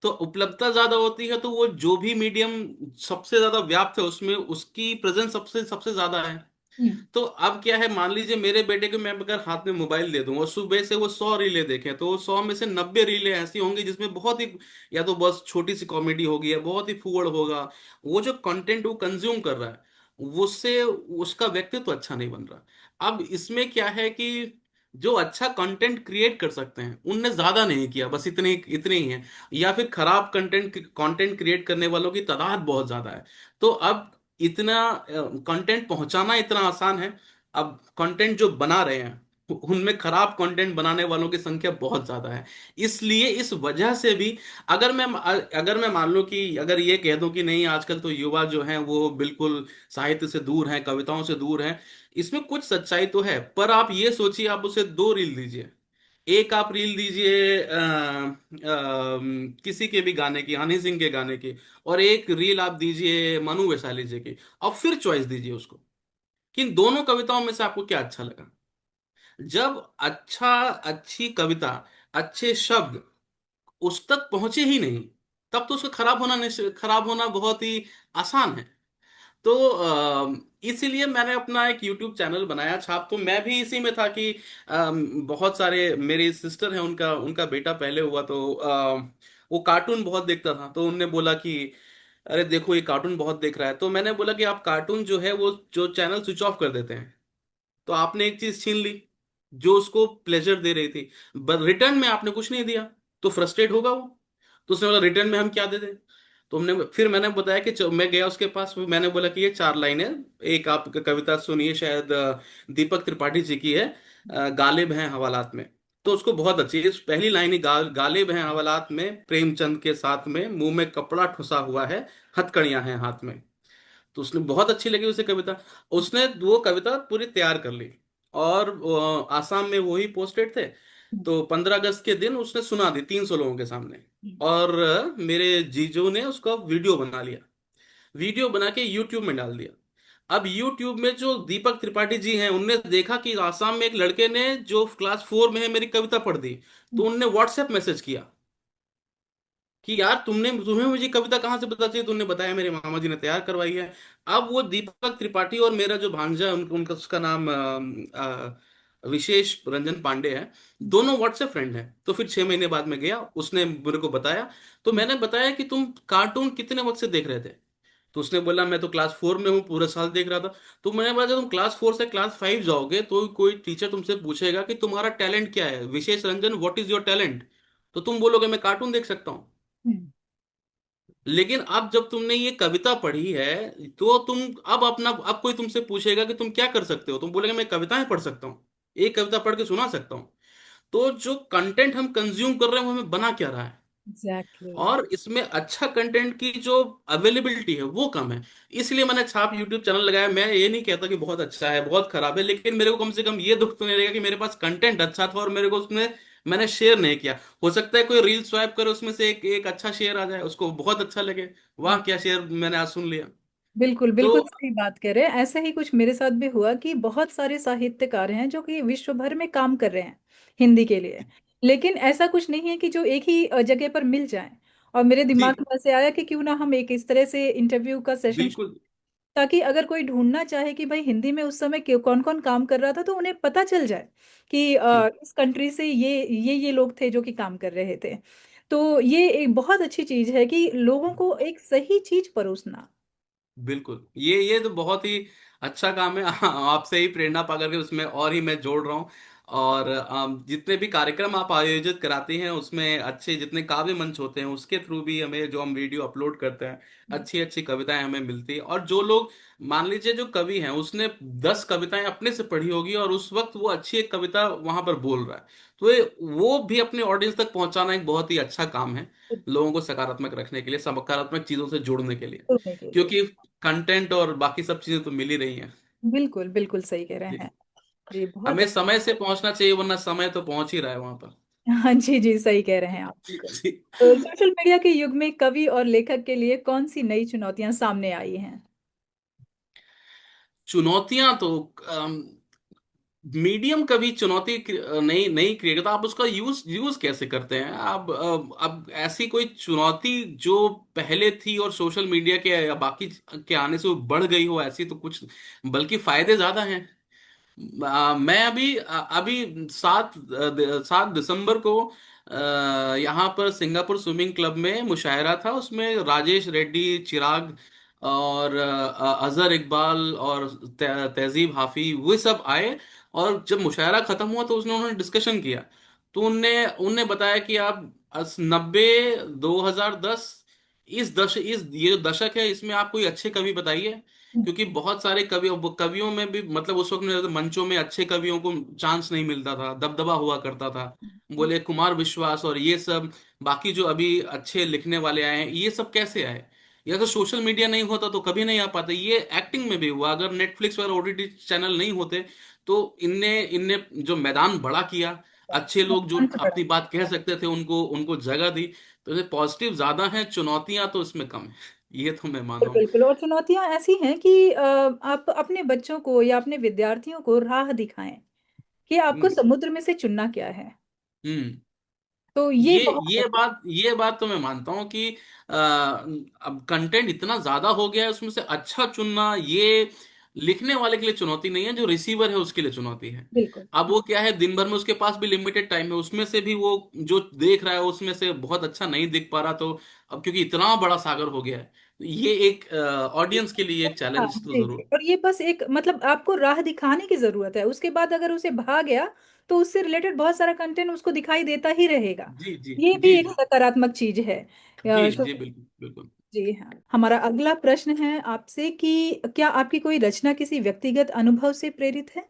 तो उपलब्धता ज्यादा होती है तो वो जो भी मीडियम सबसे ज्यादा व्याप्त है उसमें उसकी प्रेजेंस सबसे सबसे ज्यादा है। हम्म। तो अब क्या है, मान लीजिए मेरे बेटे को मैं अगर हाथ में मोबाइल दे दूं और सुबह से वो 100 रीलें देखें, तो 100 में से 90 रीलें ऐसी होंगी जिसमें बहुत ही, या तो बस छोटी सी कॉमेडी होगी या बहुत ही फूहड़ होगा। वो जो कंटेंट वो कंज्यूम कर रहा है, उससे उसका व्यक्तित्व अच्छा नहीं बन रहा। अब इसमें क्या है कि जो अच्छा कंटेंट क्रिएट कर सकते हैं उनने ज्यादा नहीं किया, बस इतने इतने ही हैं। या फिर खराब कंटेंट क्रिएट करने वालों की तादाद बहुत ज्यादा है। तो अब इतना कंटेंट पहुंचाना इतना आसान है। अब कंटेंट जो बना रहे हैं उनमें खराब कंटेंट बनाने वालों की संख्या बहुत ज्यादा है। इसलिए इस वजह से भी, अगर मैं मान लूं कि अगर ये कह दूं कि नहीं आजकल तो युवा जो हैं वो बिल्कुल साहित्य से दूर हैं, कविताओं से दूर हैं, इसमें कुछ सच्चाई तो है। पर आप ये सोचिए, आप उसे 2 रील दीजिए, एक आप रील दीजिए किसी के भी गाने की, हनी सिंह के गाने की, और एक रील आप दीजिए मनु वैशाली जी की, और फिर चॉइस दीजिए उसको कि इन दोनों कविताओं में से आपको क्या अच्छा लगा। जब अच्छी कविता, अच्छे शब्द उस तक पहुंचे ही नहीं, तब तो उसका खराब होना बहुत ही आसान है। तो इसीलिए मैंने अपना एक यूट्यूब चैनल बनाया छाप। तो मैं भी इसी में था कि बहुत सारे मेरी सिस्टर हैं, उनका उनका बेटा पहले हुआ, तो वो कार्टून बहुत देखता था। तो उनने बोला कि अरे देखो ये कार्टून बहुत देख रहा है। तो मैंने बोला कि आप कार्टून जो है वो जो चैनल स्विच ऑफ कर देते हैं। तो आपने एक चीज छीन ली जो उसको प्लेजर दे रही थी, बट रिटर्न में आपने कुछ नहीं दिया। तो फ्रस्ट्रेट होगा वो। तो उसने बोला रिटर्न में हम क्या दे दें। तो फिर मैंने बताया कि मैं गया उसके पास, मैंने बोला कि ये 4 लाइनें, एक आप कविता सुनिए, शायद दीपक त्रिपाठी जी की है, गालिब हैं हवालात में। तो उसको बहुत अच्छी इस पहली लाइन ही, गालिब हैं हवालात में प्रेमचंद के साथ में, मुंह में कपड़ा ठुसा हुआ है, हथकड़ियां हैं हाथ में। तो उसने बहुत अच्छी लगी उसे कविता। उसने वो कविता पूरी तैयार कर ली, और आसाम में वही पोस्टेड थे। तो 15 अगस्त के दिन उसने सुना दी 300 लोगों के सामने। और मेरे जीजू ने उसका वीडियो बना लिया, वीडियो बना के यूट्यूब में डाल दिया। अब यूट्यूब में जो दीपक त्रिपाठी जी हैं उनने देखा कि आसाम में एक लड़के ने जो क्लास 4 में है मेरी कविता पढ़ दी। तो उनने व्हाट्सएप मैसेज किया कि यार तुम्हें मुझे कविता कहाँ से पता चली। तुमने बताया मेरे मामा जी ने तैयार करवाई है। अब वो दीपक त्रिपाठी और मेरा जो भांजा है, उनका उसका नाम विशेष रंजन पांडे है, दोनों व्हाट्सएप फ्रेंड हैं। तो फिर 6 महीने बाद में गया, उसने मेरे को बताया। तो मैंने बताया कि तुम कार्टून कितने वक्त से देख रहे थे। तो उसने बोला मैं तो क्लास 4 में हूँ, पूरे साल देख रहा था। तो मैंने बोला जब तुम क्लास 4 से क्लास 5 जाओगे तो कोई टीचर तुमसे पूछेगा कि तुम्हारा टैलेंट क्या है, Vishesh Ranjan what is your talent, तो तुम बोलोगे मैं कार्टून देख सकता हूँ। हम्म। लेकिन अब जब तुमने ये कविता पढ़ी है, तो तुम अब कोई तुमसे पूछेगा कि तुम क्या कर सकते हो, तुम बोलेगे मैं कविताएं पढ़ सकता हूँ, एक कविता पढ़ के सुना सकता हूँ। तो जो कंटेंट हम कंज्यूम कर रहे हैं वो हमें बना क्या रहा है। एग्जैक्टली। और इसमें अच्छा कंटेंट की जो अवेलेबिलिटी है वो कम है। इसलिए मैंने छाप यूट्यूब चैनल लगाया। मैं ये नहीं कहता कि बहुत अच्छा है बहुत खराब है, लेकिन मेरे को कम से कम ये दुख तो नहीं रहेगा कि मेरे पास कंटेंट अच्छा था और मेरे को उसमें मैंने शेयर नहीं किया। हो सकता है कोई रील स्वाइप करे उसमें से एक एक अच्छा शेयर आ जाए, उसको बहुत अच्छा लगे, वाह क्या शेयर मैंने आज सुन लिया। बिल्कुल बिल्कुल तो सही बात कह रहे हैं। ऐसा ही कुछ मेरे साथ भी हुआ कि बहुत सारे साहित्यकार हैं जो कि विश्व भर में काम कर रहे हैं हिंदी के लिए, लेकिन ऐसा कुछ नहीं है कि जो एक ही जगह पर मिल जाए। और मेरे जी दिमाग में ऐसे आया कि क्यों ना हम एक इस तरह से इंटरव्यू का सेशन, बिल्कुल। ताकि अगर कोई ढूंढना चाहे कि भाई हिंदी में उस समय कौन कौन काम कर रहा था, तो उन्हें पता चल जाए कि जी इस कंट्री से ये लोग थे जो कि काम कर रहे थे। तो ये एक बहुत अच्छी चीज है कि लोगों को एक सही चीज परोसना। बिल्कुल, ये तो बहुत ही अच्छा काम है। आपसे ही प्रेरणा पा करके उसमें और ही मैं जोड़ रहा हूँ। और जितने भी कार्यक्रम आप आयोजित कराते हैं उसमें अच्छे जितने काव्य मंच होते हैं उसके थ्रू भी हमें जो हम वीडियो अपलोड करते हैं अच्छी अच्छी कविताएं हमें मिलती है। और जो लोग मान लीजिए जो कवि हैं उसने 10 कविताएं अपने से पढ़ी होगी और उस वक्त वो अच्छी एक कविता वहां पर बोल रहा है, तो वो भी अपने ऑडियंस तक पहुंचाना एक बहुत ही अच्छा काम है, लोगों को सकारात्मक रखने के लिए सकारात्मक चीजों से जोड़ने के लिए। सुनने के लिए। क्योंकि कंटेंट और बाकी सब चीजें तो मिल ही रही हैं। बिल्कुल बिल्कुल सही कह रहे जी। हैं। जी बहुत हमें समय से पहुंचना चाहिए वरना समय तो पहुंच ही रहा है वहां पर। हाँ जी जी सही कह रहे हैं आप बिल्कुल। जी। तो सोशल मीडिया के युग में कवि और लेखक के लिए कौन सी नई चुनौतियां सामने आई हैं? चुनौतियां तो मीडियम कभी चुनौती नहीं नहीं क्रिएट करता, आप उसका यूज यूज कैसे करते हैं। अब ऐसी कोई चुनौती जो पहले थी और सोशल मीडिया के या बाकी के आने से वो बढ़ गई हो ऐसी तो कुछ, बल्कि फायदे ज्यादा हैं। मैं अभी 7 दिसंबर को यहाँ पर सिंगापुर स्विमिंग क्लब में मुशायरा था, उसमें राजेश रेड्डी, चिराग और अजहर इकबाल और तहजीब हाफी वो सब आए। और जब मुशायरा खत्म हुआ तो उसने उन्होंने डिस्कशन किया। तो उनने उनने बताया कि आप 90, 2010, इस ये जो दशक है इसमें आप कोई अच्छे कवि बताइए। क्योंकि बहुत सारे कवियों में भी मतलब उस वक्त में मंचों में अच्छे कवियों को चांस नहीं मिलता था, दबदबा हुआ करता था। बोले कुमार विश्वास और ये सब, बाकी जो अभी अच्छे लिखने वाले आए हैं ये सब कैसे आए। ये अगर सोशल मीडिया नहीं होता तो कभी नहीं आ पाते। ये एक्टिंग में भी हुआ, अगर नेटफ्लिक्स वगैरह ओटीटी चैनल नहीं होते तो इनने इनने जो मैदान बड़ा किया, अच्छे लोग जो मंच बड़ा। अपनी बात कह सकते थे उनको उनको जगह दी। तो ये पॉजिटिव ज्यादा है, चुनौतियां तो इसमें कम है। ये तो मैं माना हूँ। बिल्कुल, और चुनौतियां ऐसी हैं कि आप अपने बच्चों को या अपने विद्यार्थियों को राह दिखाएं कि आपको हम्म। समुद्र में से चुनना क्या है। हम्म। तो ये ये बहुत ये बात ये बात तो मैं मानता हूँ कि अब कंटेंट इतना ज्यादा हो गया है उसमें से अच्छा चुनना ये लिखने वाले के लिए चुनौती नहीं है, जो रिसीवर है उसके लिए चुनौती है। बिल्कुल अब वो क्या है, दिन भर में उसके पास भी लिमिटेड टाइम है, उसमें से भी वो जो देख रहा है उसमें से बहुत अच्छा नहीं दिख पा रहा। तो अब क्योंकि इतना बड़ा सागर हो गया है, ये एक ऑडियंस के लिए एक हाँ चैलेंज तो जी जी, जरूर। और ये बस एक मतलब आपको राह दिखाने की जरूरत है, उसके बाद अगर उसे भा गया तो उससे रिलेटेड बहुत सारा कंटेंट उसको दिखाई देता ही रहेगा। जी जी ये भी जी एक जी सकारात्मक चीज है। जी जी सोशल। बिल्कुल बिल्कुल। जी हाँ, हमारा अगला प्रश्न है आपसे कि क्या आपकी कोई रचना किसी व्यक्तिगत अनुभव से प्रेरित है?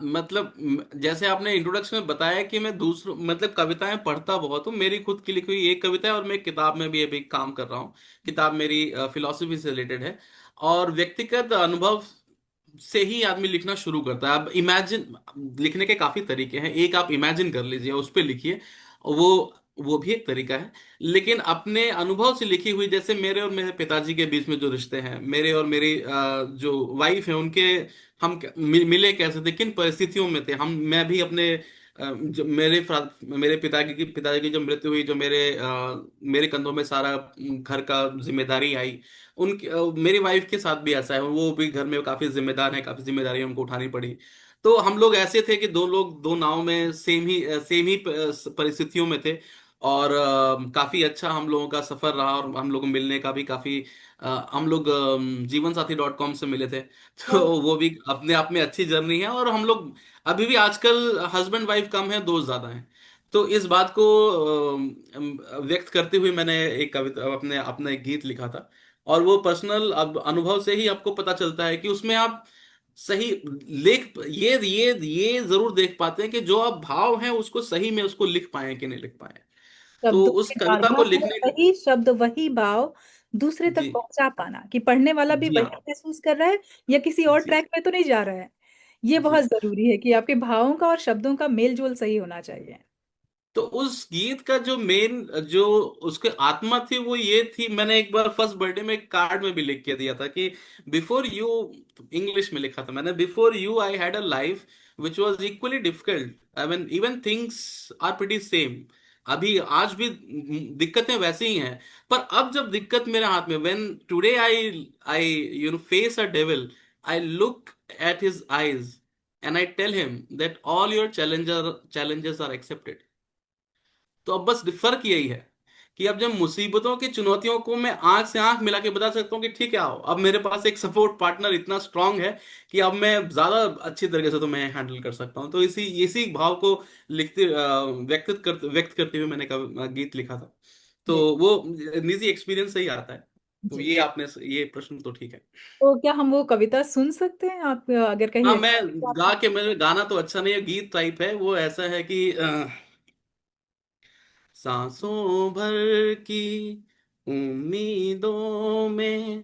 मतलब जैसे आपने इंट्रोडक्शन में बताया कि मैं दूसरों मतलब कविताएं पढ़ता बहुत हूँ, मेरी खुद की लिखी हुई एक कविता है और मैं एक किताब में भी अभी काम कर रहा हूँ। किताब मेरी फिलॉसफी से रिलेटेड है। और व्यक्तिगत अनुभव से ही आदमी लिखना शुरू करता है। अब इमेजिन लिखने के काफी तरीके हैं, एक आप इमेजिन कर लीजिए उस पर लिखिए, वो वो भी एक तरीका है। लेकिन अपने अनुभव से लिखी हुई, जैसे मेरे और मेरे पिताजी के बीच में जो रिश्ते हैं, मेरे और मेरी जो वाइफ है उनके, हम मिले कैसे थे, किन परिस्थितियों में थे हम, मैं भी अपने जो मेरे पिताजी की जो मृत्यु हुई, जो मेरे कंधों में सारा घर का जिम्मेदारी आई। मेरी वाइफ के साथ भी ऐसा है, वो भी घर में काफी जिम्मेदार है, काफी जिम्मेदारी हमको उठानी पड़ी। तो हम लोग ऐसे थे कि दो लोग दो नाव में सेम ही परिस्थितियों में थे। और काफी अच्छा हम लोगों का सफर रहा और हम लोग को मिलने का भी काफी हम लोग जीवनसाथी.com से मिले थे। और तो वो भी अपने आप में अच्छी जर्नी है। और हम लोग अभी भी आजकल हस्बैंड वाइफ कम है, दोस्त ज्यादा हैं। तो इस बात को व्यक्त करते हुए मैंने एक कविता अपने अपना एक गीत लिखा था। और वो पर्सनल अब अनुभव से ही आपको पता चलता है कि उसमें आप सही लेख ये जरूर देख पाते हैं कि जो आप भाव हैं उसको सही में उसको लिख पाए कि नहीं लिख पाए। तो शब्दों उस की कविता मात्रा को में लिखने वही शब्द वही भाव दूसरे तक जी पहुंचा पाना, कि पढ़ने वाला भी जी वही हाँ महसूस कर रहा है या किसी और जी ट्रैक में तो नहीं जा रहा है। ये बहुत जी। जरूरी है कि आपके भावों का और शब्दों का मेल जोल सही होना चाहिए। तो उस गीत का जो मेन जो उसके आत्मा थी वो ये थी, मैंने एक बार फर्स्ट बर्थडे में एक कार्ड में भी लिख के दिया था कि बिफोर यू, इंग्लिश में लिखा था मैंने, before you I had a life which was equally difficult, I mean even things are pretty same. अभी आज भी दिक्कतें वैसी ही हैं, पर अब जब दिक्कत मेरे हाथ में, when today I I you know face a devil, I look at his eyes and I tell him that all your challenges are accepted. तो अब बस फर्क यही है कि अब जब मुसीबतों की चुनौतियों को मैं आंख से आंख मिला के बता सकता हूँ कि ठीक है आओ, अब मेरे पास एक सपोर्ट पार्टनर इतना स्ट्रांग है कि अब मैं ज्यादा अच्छी तरीके से तो मैं हैंडल कर सकता हूँ। तो इसी इसी भाव को व्यक्त करते हुए मैंने गीत लिखा था। तो जी। वो निजी एक्सपीरियंस से ही आता है। तो जी। ये आपने ये प्रश्न तो ठीक है। तो क्या हम वो कविता सुन सकते हैं, आप अगर कहीं हाँ मैं अच्छी गा आपकी। के, मेरे गाना तो अच्छा नहीं है, गीत टाइप है वो, ऐसा है कि सांसों भर की उम्मीदों में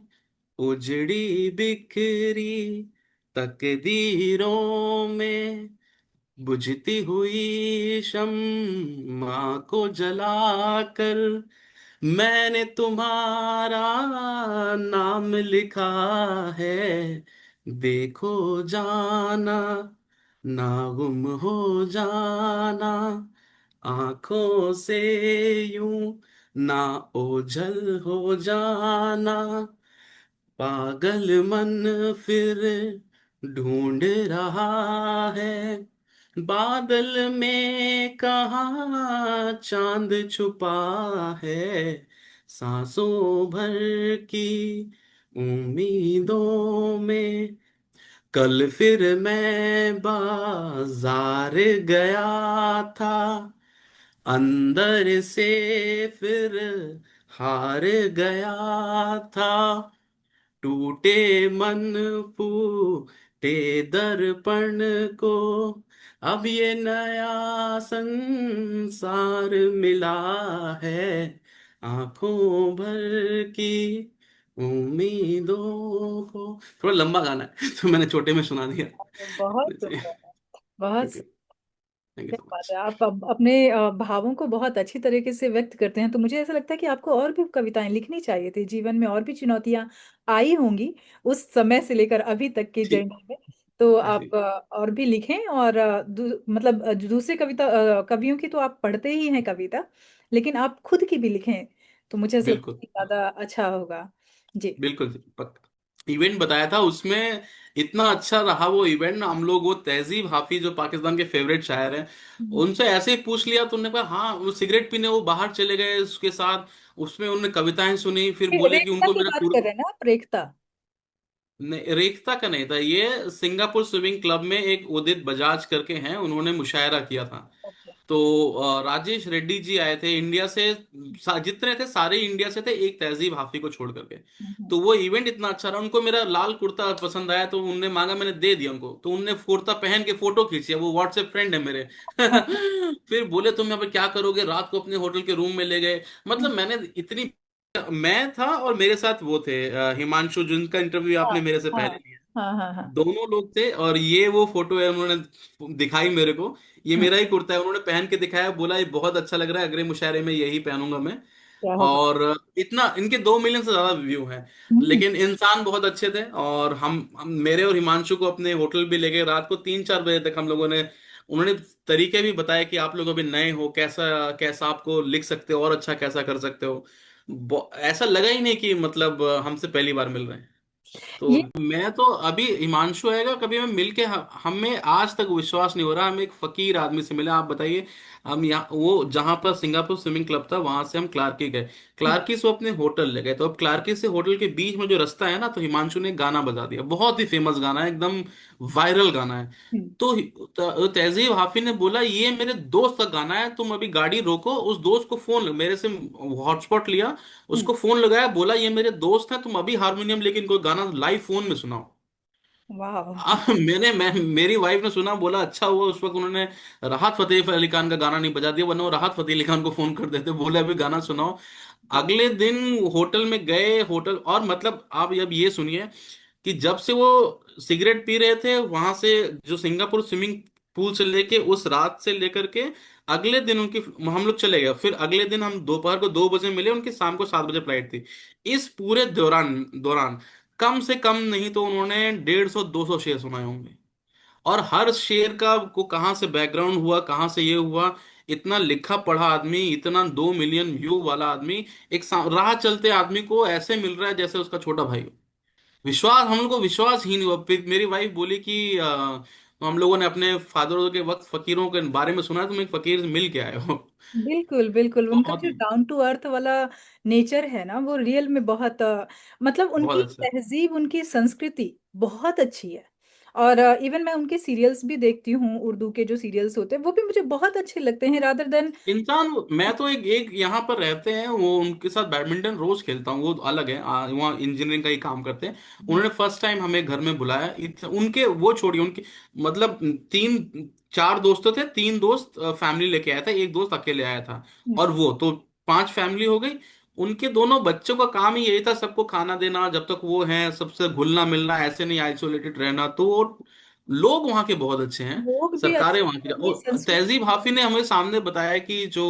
उजड़ी बिखरी तकदीरों में, बुझती हुई शम्मा को जलाकर मैंने तुम्हारा नाम लिखा है। देखो जाना, ना गुम हो जाना आंखों से यूं, ना ओझल हो जाना, पागल मन फिर ढूंढ रहा है बादल में कहाँ चांद छुपा है, सांसों भर की उम्मीदों में। कल फिर मैं बाजार गया था, अंदर से फिर हार गया था, टूटे मन फूटे दर्पण को अब ये नया संसार मिला है, आंखों भर की उम्मीदों को। थोड़ा लंबा गाना है तो मैंने छोटे में सुना दिया। बहुत सुंदर है। बहुत। थैंक यू क्या सो बात मच। है, आप अपने भावों को बहुत अच्छी तरीके से व्यक्त करते हैं। तो मुझे ऐसा लगता है कि आपको और भी कविताएं लिखनी चाहिए थी, जीवन में और भी चुनौतियां आई होंगी उस समय से लेकर अभी तक के जी जर्नी में। तो जी आप और भी लिखें, और मतलब दूसरे कवियों की तो आप पढ़ते ही हैं कविता, लेकिन आप खुद की भी लिखें, तो मुझे ऐसा लगता है बिल्कुल। कि ज्यादा अच्छा होगा। जी। बिल्कुल जी, पक्का। इवेंट बताया था उसमें, इतना अच्छा रहा वो इवेंट। हम लोग वो तहजीब हाफिज जो पाकिस्तान के फेवरेट शायर हैं, हम्म। उनसे ऐसे ही पूछ लिया तो उन्होंने कहा हाँ, वो सिगरेट पीने वो बाहर चले गए उसके साथ। उसमें उन्होंने कविताएं सुनी, फिर बोले कि रेखता उनको की मेरा बात कर रहे हैं ना आप, रेखता? नहीं, रेखता का नहीं था ये, सिंगापुर स्विमिंग क्लब में एक उदित बजाज करके हैं, उन्होंने मुशायरा किया था। ओके। तो राजेश रेड्डी जी आए थे इंडिया से, जितने थे सारे इंडिया से थे, एक तहजीब हाफी को छोड़ करके। हम्म। तो वो इवेंट इतना अच्छा रहा, उनको मेरा लाल कुर्ता पसंद आया तो उनने मांगा, मैंने दे दिया उनको, तो उनने कुर्ता पहन के फोटो खींची, वो व्हाट्सएप फ्रेंड है मेरे। फिर बोले तुम यहाँ पे क्या करोगे, रात को अपने होटल के रूम में ले गए। मतलब मैंने इतनी, मैं था और मेरे साथ वो थे हिमांशु, जिनका इंटरव्यू हाँ आपने मेरे से हाँ पहले लिया। हाँ हाँ हाँ। दोनों लोग थे, और ये वो फोटो है उन्होंने दिखाई मेरे को, ये हम्म। मेरा ही कुर्ता है, उन्होंने पहन के दिखाया, बोला ये बहुत अच्छा लग रहा है, अगले मुशायरे में यही पहनूंगा मैं। क्या बात। और इतना, इनके 2 मिलियन से ज्यादा व्यू हैं। हम्म। लेकिन इंसान बहुत अच्छे थे, और हम मेरे और हिमांशु को अपने होटल भी ले गए, रात को 3-4 बजे तक हम लोगों ने, उन्होंने तरीके भी बताए कि आप लोग अभी नए हो, कैसा कैसा आपको लिख सकते हो और अच्छा कैसा कर सकते हो। ऐसा लगा ही नहीं कि मतलब हमसे पहली बार मिल रहे हैं। तो ये। मैं तो अभी, हिमांशु आएगा कभी, मैं मिलके हमें आज तक विश्वास नहीं हो रहा हम एक फकीर आदमी से मिले। आप बताइए, हम यहाँ वो जहां पर सिंगापुर स्विमिंग क्लब था वहां से हम क्लार्की गए, हम्म। क्लार्की से वो अपने होटल ले गए, तो अब क्लार्की से होटल के बीच में जो रास्ता है ना, तो हिमांशु ने गाना बजा दिया, बहुत ही फेमस गाना है, एकदम वायरल गाना है। हम्म। तो तहजीब हाफी ने बोला ये मेरे दोस्त का गाना है, तुम अभी गाड़ी रोको, उस दोस्त को फोन, मेरे से हॉटस्पॉट लिया, हम्म। उसको फोन लगाया, बोला ये मेरे दोस्त हैं, तुम अभी हारमोनियम लेके इनको गाना लाइव फोन में सुनाओ। वाह। मेरी वाइफ ने सुना, बोला अच्छा हुआ उस वक्त उन्होंने राहत फतेह अली खान का गाना नहीं बजा दिया, वरना वो राहत फतेह अली खान को फोन कर देते, बोले अभी गाना सुनाओ। जी। अगले दिन होटल में गए, होटल, और मतलब आप अब ये सुनिए कि जब से वो सिगरेट पी रहे थे वहां से, जो सिंगापुर स्विमिंग पूल से लेके उस रात से लेकर के अगले दिन उनकी, हम लोग चले गए, फिर अगले दिन हम दोपहर को 2 बजे मिले, उनकी शाम को 7 बजे फ्लाइट थी। इस पूरे दौरान दौरान कम से कम नहीं तो उन्होंने 150-200 शेर सुनाए होंगे। और हर शेर का को कहाँ से बैकग्राउंड हुआ, कहाँ से ये हुआ, इतना लिखा पढ़ा आदमी, इतना 2 मिलियन व्यू वाला आदमी, एक राह चलते आदमी को ऐसे मिल रहा है जैसे उसका छोटा भाई हो। विश्वास, हम लोग को विश्वास ही नहीं हुआ। फिर मेरी वाइफ बोली कि हम लोगों ने अपने फादर के वक्त फकीरों के बारे में सुना है, तुम एक फकीर से मिल के आए हो। बिल्कुल बिल्कुल, उनका बहुत जो डाउन टू अर्थ वाला नेचर है ना, वो रियल में बहुत मतलब बहुत उनकी अच्छा। तहजीब, उनकी संस्कृति बहुत अच्छी है। और इवन मैं उनके सीरियल्स भी देखती हूँ, उर्दू के जो सीरियल्स होते हैं वो भी मुझे बहुत अच्छे लगते हैं, रादर देन। इंसान, मैं तो एक एक यहाँ पर रहते हैं, वो उनके साथ बैडमिंटन रोज खेलता हूँ, वो अलग है, वहाँ इंजीनियरिंग का ही काम करते हैं। उन्होंने फर्स्ट टाइम हमें घर में बुलाया, उनके वो छोड़िए, उनके मतलब 3-4 दोस्त थे, 3 दोस्त फैमिली लेके आया था, एक दोस्त अकेले आया था, और वो तो 5 फैमिली हो गई। उनके दोनों बच्चों का काम ही यही था, सबको खाना देना, जब तक वो हैं सबसे घुलना मिलना, ऐसे नहीं आइसोलेटेड रहना। तो लोग वहाँ के बहुत अच्छे हैं, लोग भी सरकारें अच्छे वहाँ की। हैं, उनकी और संस्कृति। तहजीब हाफी ने हमें सामने बताया कि जो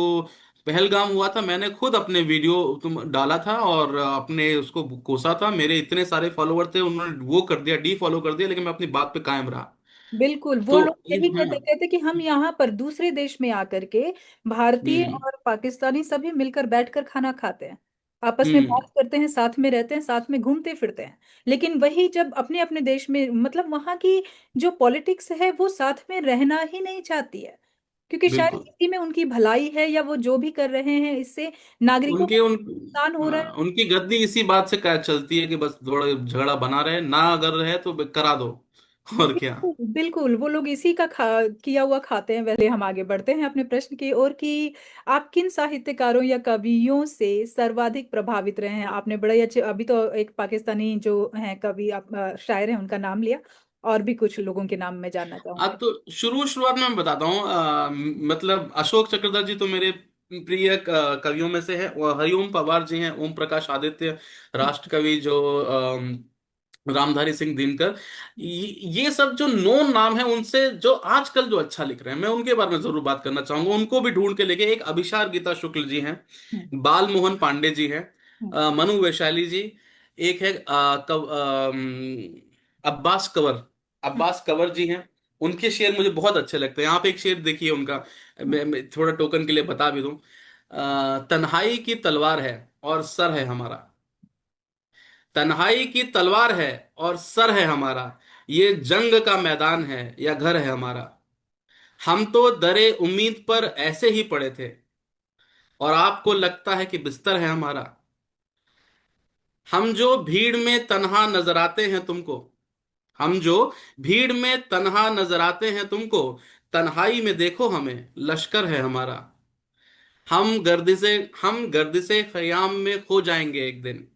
पहलगाम हुआ था, मैंने खुद अपने वीडियो तुम डाला था और अपने उसको कोसा था, मेरे इतने सारे फॉलोवर थे, उन्होंने वो कर दिया, डी फॉलो कर दिया, लेकिन मैं अपनी बात पे कायम रहा। बिल्कुल, वो तो लोग ये, यही कहते हाँ। कहते कि हम यहाँ पर दूसरे देश में आकर के भारतीय हम्म। और पाकिस्तानी सभी मिलकर बैठकर खाना खाते हैं, आपस में हम्म। बात करते हैं, साथ में रहते हैं, साथ में घूमते फिरते हैं। लेकिन वही जब अपने अपने देश में, मतलब वहाँ की जो पॉलिटिक्स है वो साथ में रहना ही नहीं चाहती है, क्योंकि शायद बिल्कुल। इसी में उनकी भलाई है, या वो जो भी कर रहे हैं इससे नागरिकों को उनके उन नुकसान हो रहा हाँ, उनकी गद्दी इसी बात से क्या चलती है कि बस थोड़ा झगड़ा बना रहे ना, अगर रहे तो करा दो। है। और क्या। बिल्कुल बिल्कुल, वो लोग इसी का किया हुआ खाते हैं। वैसे हम आगे बढ़ते हैं अपने प्रश्न की ओर कि आप किन साहित्यकारों या कवियों से सर्वाधिक प्रभावित रहे हैं। आपने बड़े अच्छे, अभी तो एक पाकिस्तानी जो हैं कवि, आप शायर हैं, उनका नाम लिया, और भी कुछ लोगों के नाम मैं जानना चाहूंगी। अब तो शुरुआत में मैं बताता हूँ, मतलब अशोक चक्रधर जी तो मेरे प्रिय कवियों में से है, और हरिओम पवार जी हैं, ओम प्रकाश आदित्य, राष्ट्र कवि जो रामधारी सिंह दिनकर, ये सब जो नोन नाम है, उनसे जो आजकल जो अच्छा लिख रहे हैं, मैं उनके बारे में जरूर बात करना चाहूंगा, उनको भी ढूंढ के लेके। एक अभिशार गीता शुक्ल जी हैं, हम्म। बाल मोहन पांडे जी हैं, हम्म। मनु वैशाली जी, एक है अब्बास कंवर, हम्म। अब्बास कंवर जी हैं। उनके शेर मुझे बहुत अच्छे लगते हैं। आप एक शेर देखिए उनका, मैं थोड़ा टोकन के लिए बता भी दूं। तन्हाई की तलवार है और सर है हमारा, तन्हाई की तलवार है और सर है हमारा, ये जंग का मैदान है या घर है हमारा। हम तो दरे उम्मीद पर ऐसे ही पड़े थे और आपको लगता है कि बिस्तर है हमारा। हम जो भीड़ में तन्हा नजर आते हैं तुमको, हम जो भीड़ में तन्हा नजर आते हैं तुमको, तन्हाई में देखो हमें, लश्कर है हमारा। हम गर्दिशे खयाम में खो जाएंगे एक दिन,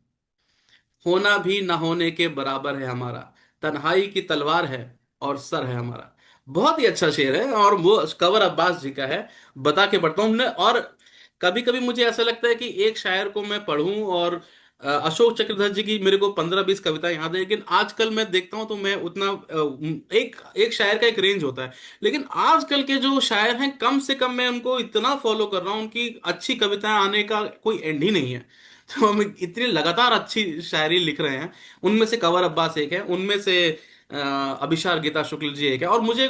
होना भी ना होने के बराबर है हमारा। तन्हाई की तलवार है और सर है हमारा। बहुत ही अच्छा शेर है, और वो कंवर अब्बास जी का है। बता के पढ़ता हूँ हमने। और कभी कभी मुझे ऐसा लगता है कि एक शायर को मैं पढ़ूं, और अशोक चक्रधर जी की मेरे को 15-20 कविताएं याद है, लेकिन आजकल मैं देखता हूं तो मैं उतना एक एक शायर का एक रेंज होता है, लेकिन आजकल के जो शायर हैं कम से कम मैं उनको इतना फॉलो कर रहा हूं, उनकी अच्छी कविताएं आने का कोई एंड ही नहीं है। तो हम इतनी लगातार अच्छी शायरी लिख रहे हैं। उनमें से कंवर अब्बास एक है, उनमें से अभिशार गीता शुक्ल जी एक है। और मुझे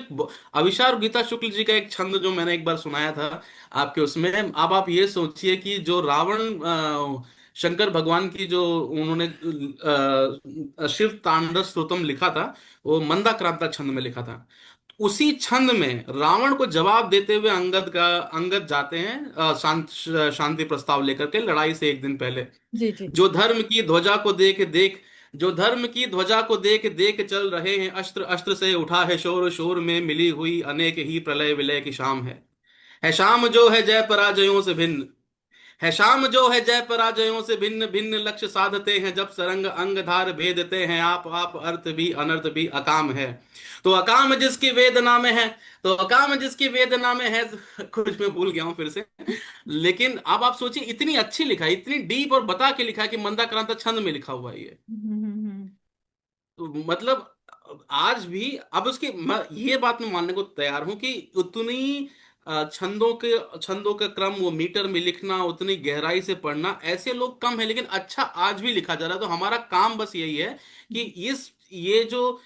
अभिशार गीता शुक्ल जी का एक छंद जो मैंने एक बार सुनाया था आपके उसमें, अब आप ये सोचिए कि जो रावण शंकर भगवान की जो उन्होंने शिव तांडव स्तोत्रम लिखा था, वो मंदाक्रांता छंद में लिखा था। उसी छंद में रावण को जवाब देते हुए अंगद जाते हैं शांति प्रस्ताव लेकर के, लड़ाई से एक दिन पहले। जी जी। जो धर्म की ध्वजा को देख देख जो धर्म की ध्वजा को देख देख चल रहे हैं अस्त्र अस्त्र से उठा है शोर, शोर में मिली हुई अनेक ही प्रलय विलय की शाम है शाम जो है जय पराजयों से भिन्न। है शाम जो है जय पराजयों से भिन्न भिन्न लक्ष्य साधते हैं, जब सरंग अंग धार भेदते हैं, आप अर्थ भी अनर्थ भी अकाम है। तो अकाम जिसकी वेदना में है, तो अकाम जिसकी वेदना में है, कुछ मैं भूल गया हूँ फिर से। लेकिन अब आप सोचिए, इतनी अच्छी लिखा है, इतनी डीप और बता के लिखा है कि मंदाक्रांता छंद में लिखा हुआ है ये। हम्म। तो मतलब आज भी, अब उसकी ये बात मैं मानने को तैयार हूं कि उतनी छंदों का क्रम, वो मीटर में लिखना, उतनी गहराई से पढ़ना, ऐसे लोग कम है, लेकिन अच्छा आज भी लिखा जा रहा है। तो हमारा काम बस यही है कि इस ये जो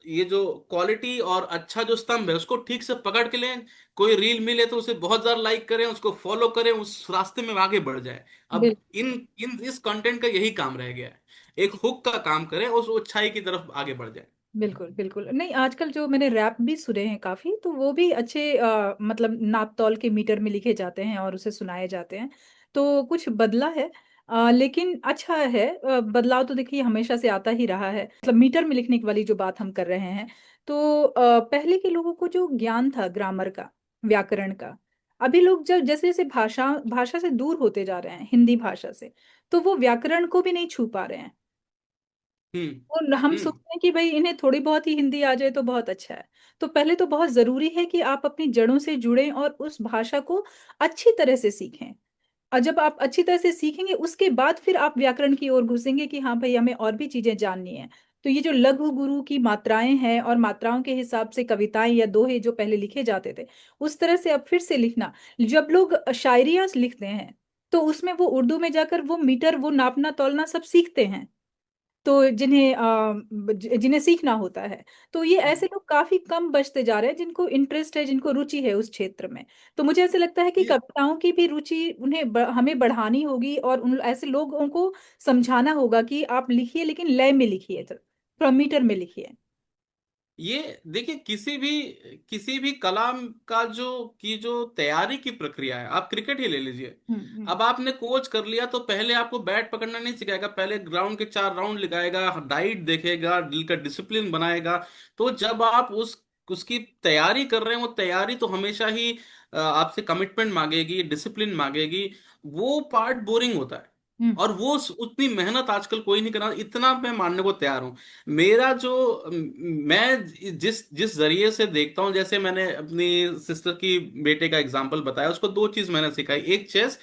ये जो क्वालिटी और अच्छा जो स्तंभ है उसको ठीक से पकड़ के लें। कोई रील मिले तो उसे बहुत ज्यादा लाइक करें, उसको फॉलो करें, उस रास्ते में आगे बढ़ जाए। अब बिल्कुल। इन इन इस कंटेंट का यही काम रह गया है, एक हुक का काम करे, उस अच्छाई की तरफ आगे बढ़ जाए। बिल्कुल बिल्कुल। नहीं, आजकल जो मैंने रैप भी सुने हैं काफी, तो वो भी अच्छे मतलब नाप तौल के मीटर में लिखे जाते हैं और उसे सुनाए जाते हैं। तो कुछ बदला है, लेकिन अच्छा है। बदलाव तो देखिए हमेशा से आता ही रहा है, मतलब मीटर में लिखने की वाली जो बात हम कर रहे हैं। तो पहले के लोगों को जो ज्ञान था ग्रामर का, व्याकरण का, अभी लोग जब जैसे जैसे भाषा भाषा से दूर होते जा रहे हैं, हिंदी भाषा से, तो वो व्याकरण को भी नहीं छू पा रहे हैं। हम्म। और हम हम्म। सोचते हैं कि भाई इन्हें थोड़ी बहुत ही हिंदी आ जाए तो बहुत अच्छा है। तो पहले तो बहुत जरूरी है कि आप अपनी जड़ों से जुड़ें और उस भाषा को अच्छी तरह से सीखें। और जब आप अच्छी तरह से सीखेंगे उसके बाद फिर आप व्याकरण की ओर घुसेंगे कि हाँ भाई हमें और भी चीजें जाननी है। तो ये जो लघु गुरु की मात्राएं हैं और मात्राओं के हिसाब से कविताएं या दोहे जो पहले लिखे जाते थे, उस तरह से अब फिर से लिखना। जब लोग शायरियां लिखते हैं तो उसमें वो उर्दू में जाकर वो मीटर, वो नापना तौलना सब सीखते हैं। तो जिन्हें सीखना होता है, तो ये ऐसे लोग काफी कम बचते जा रहे हैं जिनको इंटरेस्ट है, जिनको रुचि है उस क्षेत्र में। तो मुझे ऐसे लगता है कि ये कविताओं की भी रुचि हमें बढ़ानी होगी और उन ऐसे लोगों को समझाना होगा कि आप लिखिए लेकिन लय में लिखिए, थोड़ा मीटर में लिखिए। ये देखिए, किसी भी कला का जो तैयारी की प्रक्रिया है, आप क्रिकेट ही ले लीजिए। हम्म। अब आपने कोच कर लिया तो पहले आपको बैट पकड़ना नहीं सिखाएगा, पहले ग्राउंड के 4 राउंड लगाएगा, डाइट देखेगा, दिल का डिसिप्लिन बनाएगा। तो जब आप उसकी तैयारी कर रहे हैं, वो तैयारी तो हमेशा ही आपसे कमिटमेंट मांगेगी, डिसिप्लिन मांगेगी। वो पार्ट बोरिंग होता है। हम्म। और वो उतनी मेहनत आजकल कोई नहीं करा, इतना मैं मानने को तैयार हूं। मेरा जो मैं जिस जिस जरिए से देखता हूँ, जैसे मैंने अपनी सिस्टर की बेटे का एग्जांपल बताया, उसको 2 चीज मैंने सिखाई। एक चेस,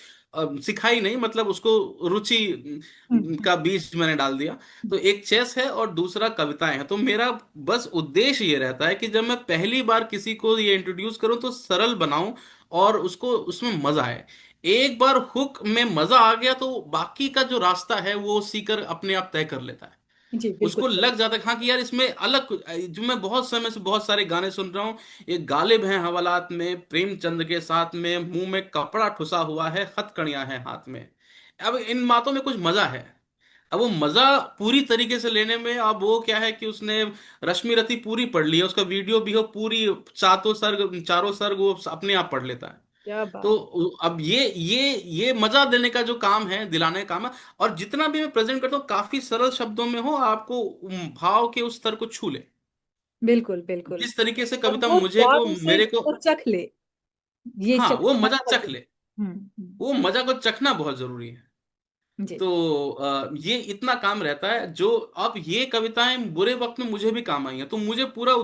सिखाई नहीं, मतलब उसको रुचि हम्म। का बीज मैंने डाल दिया। तो एक चेस है और दूसरा कविताएं हैं। तो मेरा बस उद्देश्य ये रहता है कि जब मैं पहली बार किसी को ये इंट्रोड्यूस करूं तो सरल बनाऊं और उसको उसमें मजा आए। एक बार हुक में मजा आ गया तो बाकी का जो रास्ता है वो सीकर अपने आप तय कर लेता है। जी बिल्कुल उसको सही। लग जाता है हाँ कि यार इसमें अलग जो मैं बहुत समय से बहुत सारे गाने सुन रहा हूँ, ये गालिब हैं हवालात में, प्रेमचंद के साथ में, मुंह में कपड़ा ठुसा हुआ है, हथकड़ियां हैं हाथ में। अब इन बातों में कुछ मजा है। अब वो मजा पूरी तरीके से लेने में, अब वो क्या है कि उसने रश्मि रथी पूरी पढ़ ली है, उसका वीडियो भी हो पूरी, चारों सर्ग वो अपने आप पढ़ लेता है। क्या तो बात। अब ये मजा देने का जो काम है, दिलाने का काम है। और जितना भी मैं प्रेजेंट करता हूँ काफी सरल शब्दों में हो, आपको भाव के उस स्तर को छू ले। बिल्कुल बिल्कुल। जिस तरीके से और कविता वो मुझे को स्वाद उसे मेरे को, वो चख ले, ये हाँ वो चखना मजा बहुत चख जरूरी। ले, हम्म। वो मजा को चखना बहुत जरूरी है। जी। तो ये इतना काम रहता है। जो अब ये कविताएं बुरे वक्त में मुझे भी काम आई हैं, तो मुझे पूरा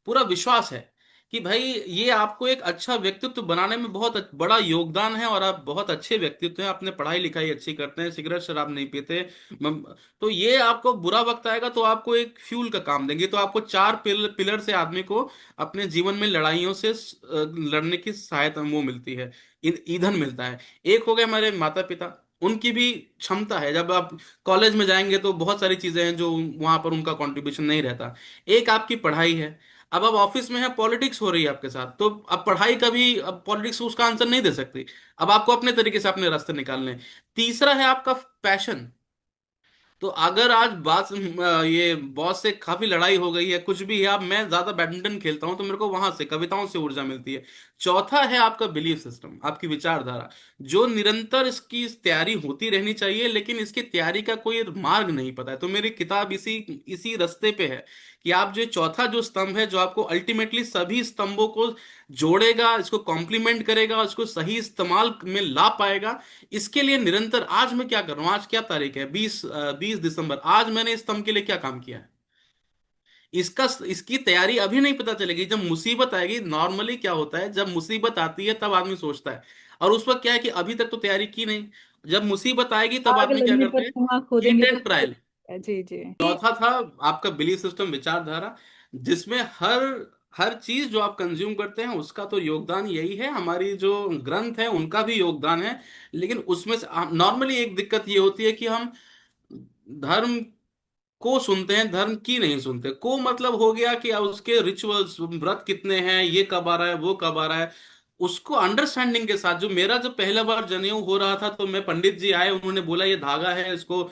पूरा विश्वास है कि भाई ये आपको एक अच्छा व्यक्तित्व बनाने में बहुत बड़ा योगदान है। और आप बहुत अच्छे व्यक्तित्व हैं, आपने पढ़ाई लिखाई अच्छी करते हैं, सिगरेट शराब नहीं पीते। तो ये आपको बुरा वक्त आएगा तो आपको एक फ्यूल का काम देंगे, तो आपको 4 पिलर से आदमी को अपने जीवन में लड़ाइयों से लड़ने की सहायता वो मिलती है, ईंधन मिलता है। एक हो गए हमारे माता पिता, उनकी भी क्षमता है। जब आप कॉलेज में जाएंगे तो बहुत सारी चीजें हैं जो वहां पर उनका कंट्रीब्यूशन नहीं रहता। एक आपकी पढ़ाई है। अब आप ऑफिस में है, पॉलिटिक्स हो रही है आपके साथ, तो अब पढ़ाई का भी, अब पॉलिटिक्स उसका आंसर नहीं दे सकती। अब आपको अपने तरीके से अपने रास्ते निकालने हैं। तीसरा है आपका पैशन। तो अगर आज ये बॉस से काफी लड़ाई हो गई है, कुछ भी है, अब मैं ज्यादा बैडमिंटन खेलता हूं तो मेरे को वहां से कविताओं से ऊर्जा मिलती है। चौथा है आपका बिलीफ सिस्टम, आपकी विचारधारा, जो निरंतर इसकी तैयारी होती रहनी चाहिए, लेकिन इसकी तैयारी का कोई मार्ग नहीं पता है। तो मेरी किताब इसी इसी रास्ते पे है कि आप जो चौथा जो स्तंभ है, जो आपको अल्टीमेटली सभी स्तंभों को जोड़ेगा, इसको कॉम्प्लीमेंट करेगा, उसको सही इस्तेमाल में ला पाएगा, इसके लिए निरंतर आज मैं क्या कर रहा हूँ। आज क्या तारीख है? 20 दिसंबर। आज मैंने इस स्तंभ के लिए क्या काम किया है, इसका इसकी तैयारी अभी नहीं पता चलेगी, जब मुसीबत आएगी। नॉर्मली क्या होता है, जब मुसीबत आती है तब आदमी सोचता है, और उस वक्त क्या है कि अभी तक तो तैयारी की नहीं। जब मुसीबत आएगी तब आग आदमी क्या लगने करते पर हैं, कुआं हिट खोदेंगे तो एंड ट्रायल। जी जी चौथा था आपका बिलीफ सिस्टम, विचारधारा, जिसमें हर हर चीज जो आप कंज्यूम करते हैं उसका तो योगदान यही है, हमारी जो ग्रंथ है उनका भी योगदान है। लेकिन उसमें से नॉर्मली एक दिक्कत ये होती है कि हम धर्म को सुनते हैं, धर्म की नहीं सुनते। को मतलब हो गया कि अब उसके रिचुअल्स, व्रत कितने हैं, ये कब आ रहा है, वो कब आ रहा है, उसको अंडरस्टैंडिंग के साथ। जो मेरा जब पहला बार जनेऊ हो रहा था, तो मैं पंडित जी आए, उन्होंने बोला ये धागा है, इसको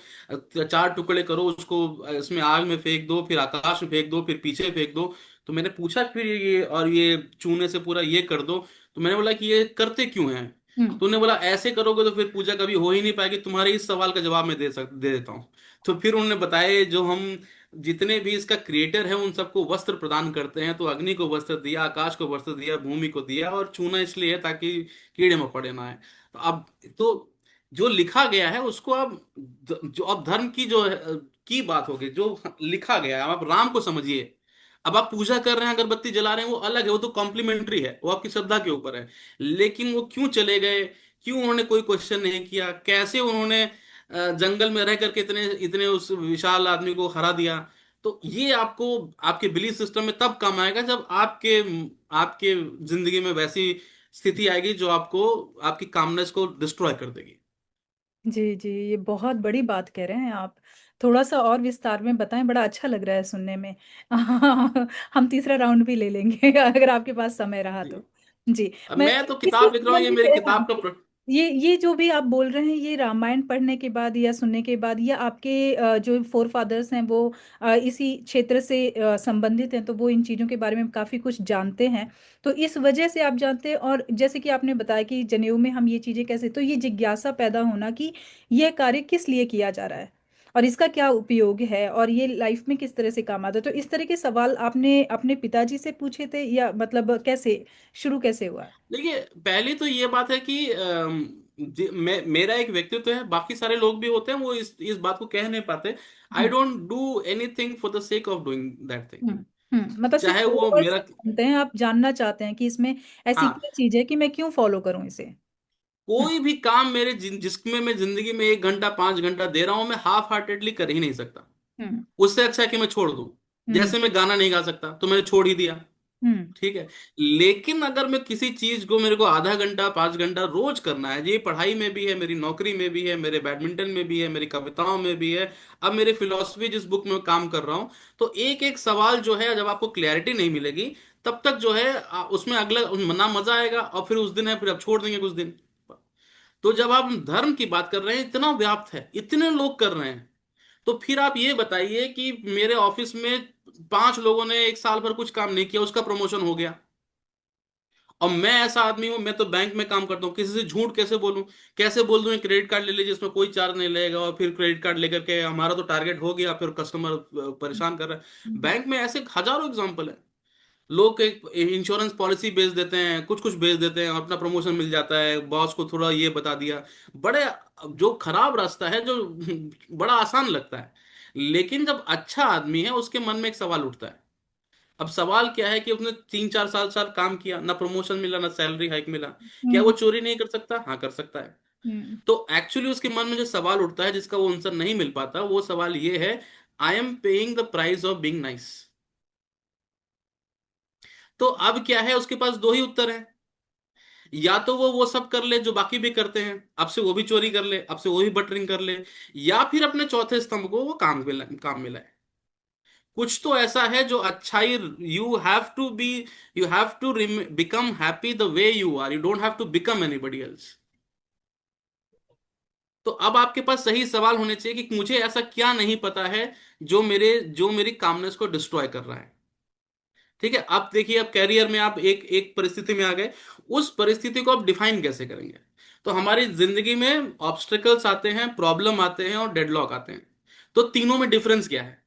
4 टुकड़े करो, उसको इसमें आग में फेंक दो, फिर आकाश में फेंक दो, फिर पीछे फेंक दो। तो मैंने पूछा फिर ये, और ये चूने से पूरा ये कर दो। तो मैंने बोला कि ये करते क्यों हैं? हम्म तो उन्होंने बोला ऐसे करोगे तो फिर पूजा कभी हो ही नहीं पाएगी, तुम्हारे इस सवाल का जवाब मैं दे देता हूँ। तो फिर उन्होंने बताया, जो हम जितने भी इसका क्रिएटर है उन सबको वस्त्र प्रदान करते हैं, तो अग्नि को वस्त्र दिया, आकाश को वस्त्र दिया, भूमि को दिया, और चूना इसलिए है ताकि कीड़े मकोड़े ना आए। तो अब तो जो लिखा गया है उसको अब जो अब धर्म की जो की बात होगी, जो लिखा गया है, अब आप राम को समझिए। अब आप पूजा कर रहे हैं, अगरबत्ती जला रहे हैं, वो अलग है, वो तो कॉम्प्लीमेंट्री है, वो आपकी श्रद्धा के ऊपर है। लेकिन वो क्यों चले गए, क्यों उन्होंने कोई क्वेश्चन नहीं किया, कैसे उन्होंने जंगल में रह करके इतने इतने उस विशाल आदमी को हरा दिया। तो ये आपको आपके बिलीफ सिस्टम में तब काम आएगा जब आपके आपके जिंदगी में वैसी स्थिति आएगी जो आपको आपकी कामनेस को डिस्ट्रॉय कर देगी। जी जी, ये बहुत बड़ी बात कह रहे हैं आप। थोड़ा सा और विस्तार में बताएं, बड़ा अच्छा लग रहा है सुनने में। हम तीसरा राउंड भी ले लेंगे अगर आपके पास समय रहा जी। तो। जी। अब मैं मैं तो इससे किताब लिख रहा हूँ, ये संबंधित मेरी हाँ, किताब का ये जो भी आप बोल रहे हैं, ये रामायण पढ़ने के बाद या सुनने के बाद, या आपके जो फोर फादर्स हैं वो इसी क्षेत्र से संबंधित हैं, तो वो इन चीज़ों के बारे में काफ़ी कुछ जानते हैं, तो इस वजह से आप जानते हैं। और जैसे कि आपने बताया कि जनेऊ में हम ये चीज़ें कैसे, तो ये जिज्ञासा पैदा होना कि यह कार्य किस लिए किया जा रहा है और इसका क्या उपयोग है और ये लाइफ में किस तरह से काम आता है, तो इस तरह के सवाल आपने अपने पिताजी से पूछे थे, या मतलब कैसे शुरू कैसे हुआ? देखिए, पहली तो ये बात है कि मेरा एक व्यक्तित्व है, बाकी सारे लोग भी होते हैं, वो इस बात को कह नहीं पाते। I hmm don't do anything for the sake of doing that thing. मतलब सिर्फ चाहे फॉलो वो वर्ड से मेरा, जानते हैं, आप जानना चाहते हैं कि इसमें ऐसी हाँ, क्या चीज है कि मैं क्यों फॉलो करूं इसे। हम्म कोई भी काम मेरे जिसमें मैं जिंदगी में 1 घंटा 5 घंटा दे रहा हूं, मैं हाफ हार्टेडली कर ही नहीं सकता। हम्म उससे अच्छा है कि मैं छोड़ दूं। हम्म जैसे मैं गाना नहीं गा सकता तो मैंने छोड़ ही दिया, हम्म ठीक है। लेकिन अगर मैं किसी चीज को, मेरे को आधा घंटा 5 घंटा रोज करना है, ये पढ़ाई में भी है, मेरी नौकरी में भी है, मेरे बैडमिंटन में भी है, मेरी कविताओं में भी है, अब मेरे फिलोसफी जिस बुक में काम कर रहा हूं, तो एक एक सवाल जो है, जब आपको क्लैरिटी नहीं मिलेगी तब तक जो है उसमें अगला ना मजा आएगा, और फिर उस दिन है, फिर आप छोड़ देंगे कुछ दिन। तो जब आप धर्म की बात कर रहे हैं, इतना व्याप्त है, इतने लोग कर रहे हैं, तो फिर आप ये बताइए कि मेरे ऑफिस में 5 लोगों ने 1 साल भर कुछ काम नहीं किया, उसका प्रमोशन हो गया। और मैं ऐसा आदमी हूं, मैं तो बैंक में काम करता हूं, किसी से झूठ कैसे बोलूं? कैसे बोल दूं क्रेडिट कार्ड ले लीजिए, इसमें कोई चार्ज नहीं लगेगा, और फिर क्रेडिट कार्ड लेकर के हमारा तो टारगेट हो गया, फिर कस्टमर परेशान कर रहा है। हम्म बैंक में ऐसे हजारों एग्जाम्पल है। लोग एक इंश्योरेंस पॉलिसी बेच देते हैं, कुछ कुछ बेच देते हैं, अपना प्रमोशन मिल जाता है, बॉस को थोड़ा ये बता दिया। बड़े जो खराब रास्ता है, जो बड़ा आसान लगता है। लेकिन जब अच्छा आदमी है, उसके मन में एक सवाल उठता है। अब सवाल क्या है कि उसने 3 4 साल काम किया, ना प्रमोशन मिला, ना सैलरी हाइक मिला। क्या वो हम्म चोरी नहीं कर सकता? हाँ, कर सकता है। हम्म तो एक्चुअली उसके मन में जो सवाल उठता है, जिसका वो आंसर नहीं मिल पाता, वो सवाल ये है, I am paying the price of being nice. तो अब क्या है, उसके पास दो ही उत्तर है। या तो वो सब कर ले जो बाकी भी करते हैं, आपसे वो भी चोरी कर ले, आपसे वो भी बटरिंग कर ले, या फिर अपने चौथे स्तंभ को वो काम में लाए। कुछ तो ऐसा है जो अच्छाई, you have to be, you have to become happy the way you are, you don't have to become anybody else. तो अब आपके पास सही सवाल होने चाहिए कि मुझे ऐसा क्या नहीं पता है जो मेरी कामनेस को डिस्ट्रॉय कर रहा है। ठीक है, अब देखिए, अब कैरियर में आप एक एक परिस्थिति में आ गए, उस परिस्थिति को आप डिफाइन कैसे करेंगे? तो हमारी जिंदगी में ऑब्स्टेकल्स आते हैं, प्रॉब्लम आते हैं, और डेडलॉक आते हैं। तो तीनों में डिफरेंस क्या है?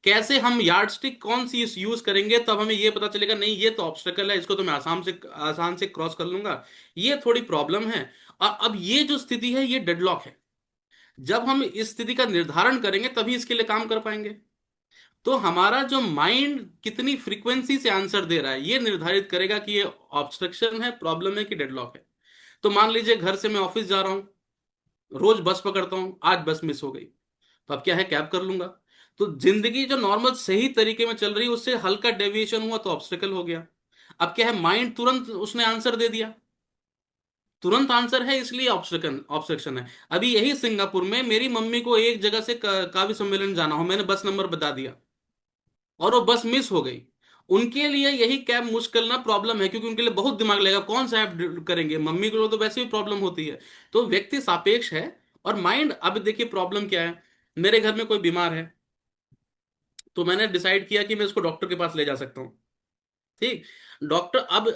कैसे हम यार्डस्टिक कौन सी यूज करेंगे, तब हमें ये पता चलेगा नहीं ये तो ऑब्स्टेकल है, इसको तो मैं आसान से क्रॉस कर लूंगा, ये थोड़ी प्रॉब्लम है। और अब ये जो स्थिति है ये डेडलॉक है। जब हम इस स्थिति का निर्धारण करेंगे तभी इसके लिए काम कर पाएंगे। तो हमारा जो माइंड कितनी फ्रीक्वेंसी से आंसर दे रहा है ये निर्धारित करेगा कि ये ऑब्स्ट्रक्शन है, प्रॉब्लम है कि डेडलॉक है। तो मान लीजिए घर से मैं ऑफिस जा रहा हूँ, रोज बस पकड़ता हूँ, आज बस मिस हो गई, तो अब क्या है, कैब कर लूंगा। तो जिंदगी जो नॉर्मल सही तरीके में चल रही है उससे हल्का डेविएशन हुआ तो ऑब्स्टेकल हो गया। अब क्या है, माइंड तुरंत उसने आंसर दे दिया, तुरंत आंसर है, इसलिए ऑब्स्ट्रक्शन ऑब्स्ट्रक्शन है। अभी यही सिंगापुर में मेरी मम्मी को एक जगह से काव्य सम्मेलन जाना हो, मैंने बस नंबर बता दिया और वो बस मिस हो गई। उनके लिए यही कैब मुश्किल ना प्रॉब्लम है, क्योंकि उनके लिए बहुत दिमाग लगेगा कौन सा ऐप करेंगे, मम्मी को तो वैसे भी प्रॉब्लम होती है। तो व्यक्ति सापेक्ष है। और माइंड, अब देखिए प्रॉब्लम क्या है, मेरे घर में कोई बीमार है, तो मैंने डिसाइड किया कि मैं उसको डॉक्टर के पास ले जा सकता हूँ। ठीक। डॉक्टर अब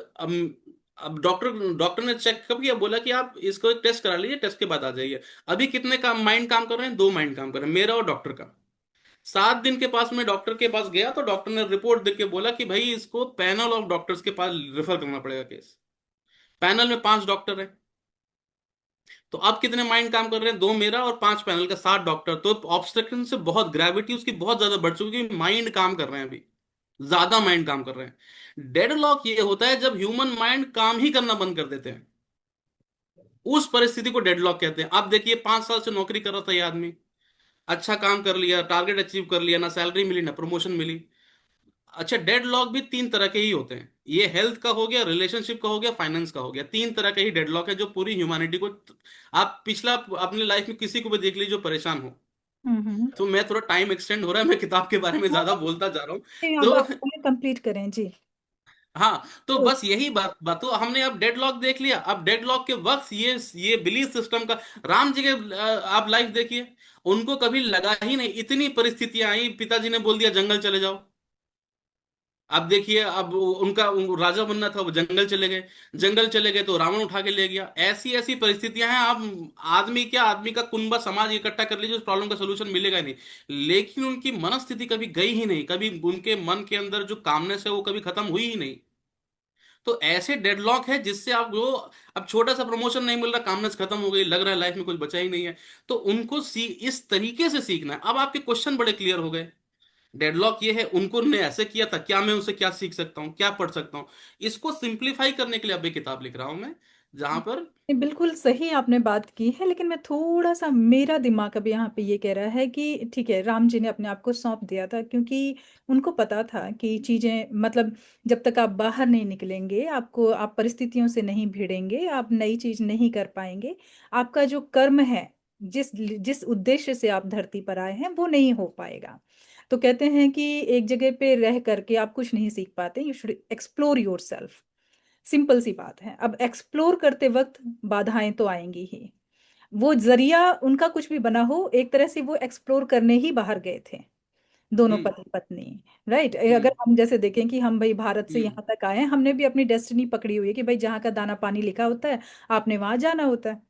डॉक्टर डॉक्टर ने चेकअप किया, बोला कि आप इसको एक टेस्ट करा लीजिए, टेस्ट के बाद आ जाइए। अभी कितने काम माइंड काम कर रहे हैं, दो माइंड काम कर रहे हैं, मेरा और डॉक्टर का। 7 दिन के पास मैं डॉक्टर के पास गया तो डॉक्टर ने रिपोर्ट देख के बोला कि भाई इसको पैनल ऑफ डॉक्टर्स के पास रेफर करना पड़ेगा केस। पैनल में 5 डॉक्टर है। तो अब कितने माइंड काम कर रहे हैं, दो मेरा और 5 पैनल का, 7 डॉक्टर। तो ऑब्स्ट्रक्शन से बहुत ग्रेविटी उसकी बहुत ज्यादा बढ़ चुकी है, माइंड काम कर रहे हैं अभी, ज्यादा माइंड काम कर रहे हैं। डेडलॉक ये होता है जब ह्यूमन माइंड काम ही करना बंद कर देते हैं, उस परिस्थिति को डेडलॉक कहते हैं। अब देखिए 5 साल से नौकरी कर रहा था ये आदमी, अच्छा काम कर लिया, टारगेट अचीव कर लिया, ना सैलरी मिली ना प्रमोशन मिली। अच्छा, डेडलॉक भी 3 तरह के ही होते हैं, ये हेल्थ का हो गया, रिलेशनशिप का हो गया, फाइनेंस का हो गया, 3 तरह के ही डेडलॉक है जो पूरी ह्यूमैनिटी को, आप पिछला अपने लाइफ में किसी को भी देख लीजिए जो परेशान हो। हम्म। तो मैं थोड़ा टाइम एक्सटेंड हो रहा है, मैं किताब के बारे में ज्यादा बोलता जा रहा हूँ। नहीं, अब तो आप कंप्लीट करें जी। हाँ, तो तो बस यही बात तो हमने अब डेडलॉक देख लिया। अब डेडलॉक के वक्त ये बिलीफ सिस्टम का, राम जी के आप लाइफ देखिए, उनको कभी लगा ही नहीं, इतनी परिस्थितियां आई, पिताजी ने बोल दिया जंगल चले जाओ। अब देखिए, अब उनको राजा बनना था, वो जंगल चले गए। जंगल चले गए तो रावण उठा के ले गया। ऐसी ऐसी परिस्थितियां हैं। आप आदमी क्या, आदमी का कुनबा समाज इकट्ठा कर लीजिए, उस प्रॉब्लम का सोल्यूशन मिलेगा ही नहीं। लेकिन उनकी मनस्थिति कभी गई ही नहीं, कभी उनके मन के अंदर जो कामनेस है वो कभी खत्म हुई ही नहीं। तो ऐसे डेडलॉक है जिससे आप वो, अब छोटा सा प्रमोशन नहीं मिल रहा, कामनेस खत्म हो गई, लग रहा है लाइफ में कुछ बचा ही नहीं है। तो उनको इस तरीके से सीखना है। अब आपके क्वेश्चन बड़े क्लियर हो गए। डेडलॉक ये है, उनको ने ऐसे किया था, क्या मैं उसे क्या सीख सकता हूँ, क्या पढ़ सकता हूँ। इसको सिंप्लीफाई करने के लिए अब एक किताब लिख रहा हूं मैं, जहां पर। नहीं, बिल्कुल सही आपने बात की है, लेकिन मैं थोड़ा सा, मेरा दिमाग अभी यहाँ पे ये कह रहा है कि ठीक है, राम जी ने अपने आप को सौंप दिया था क्योंकि उनको पता था कि चीजें, मतलब जब तक आप बाहर नहीं निकलेंगे, आपको, आप परिस्थितियों से नहीं भिड़ेंगे, आप नई चीज नहीं कर पाएंगे। आपका जो कर्म है, जिस जिस उद्देश्य से आप धरती पर आए हैं, वो नहीं हो पाएगा। तो कहते हैं कि एक जगह पे रह करके आप कुछ नहीं सीख पाते, you should explore yourself. Simple सी बात है। अब एक्सप्लोर करते वक्त बाधाएं तो आएंगी ही। वो जरिया उनका कुछ भी बना हो, एक तरह से वो एक्सप्लोर करने ही बाहर गए थे, दोनों हम्म। पति पत्नी। राइट। अगर हम्म। हम जैसे देखें कि हम भाई भारत से हम्म। यहाँ तक आए हैं, हमने भी अपनी डेस्टिनी पकड़ी हुई है कि भाई जहाँ का दाना पानी लिखा होता है, आपने वहां जाना होता है।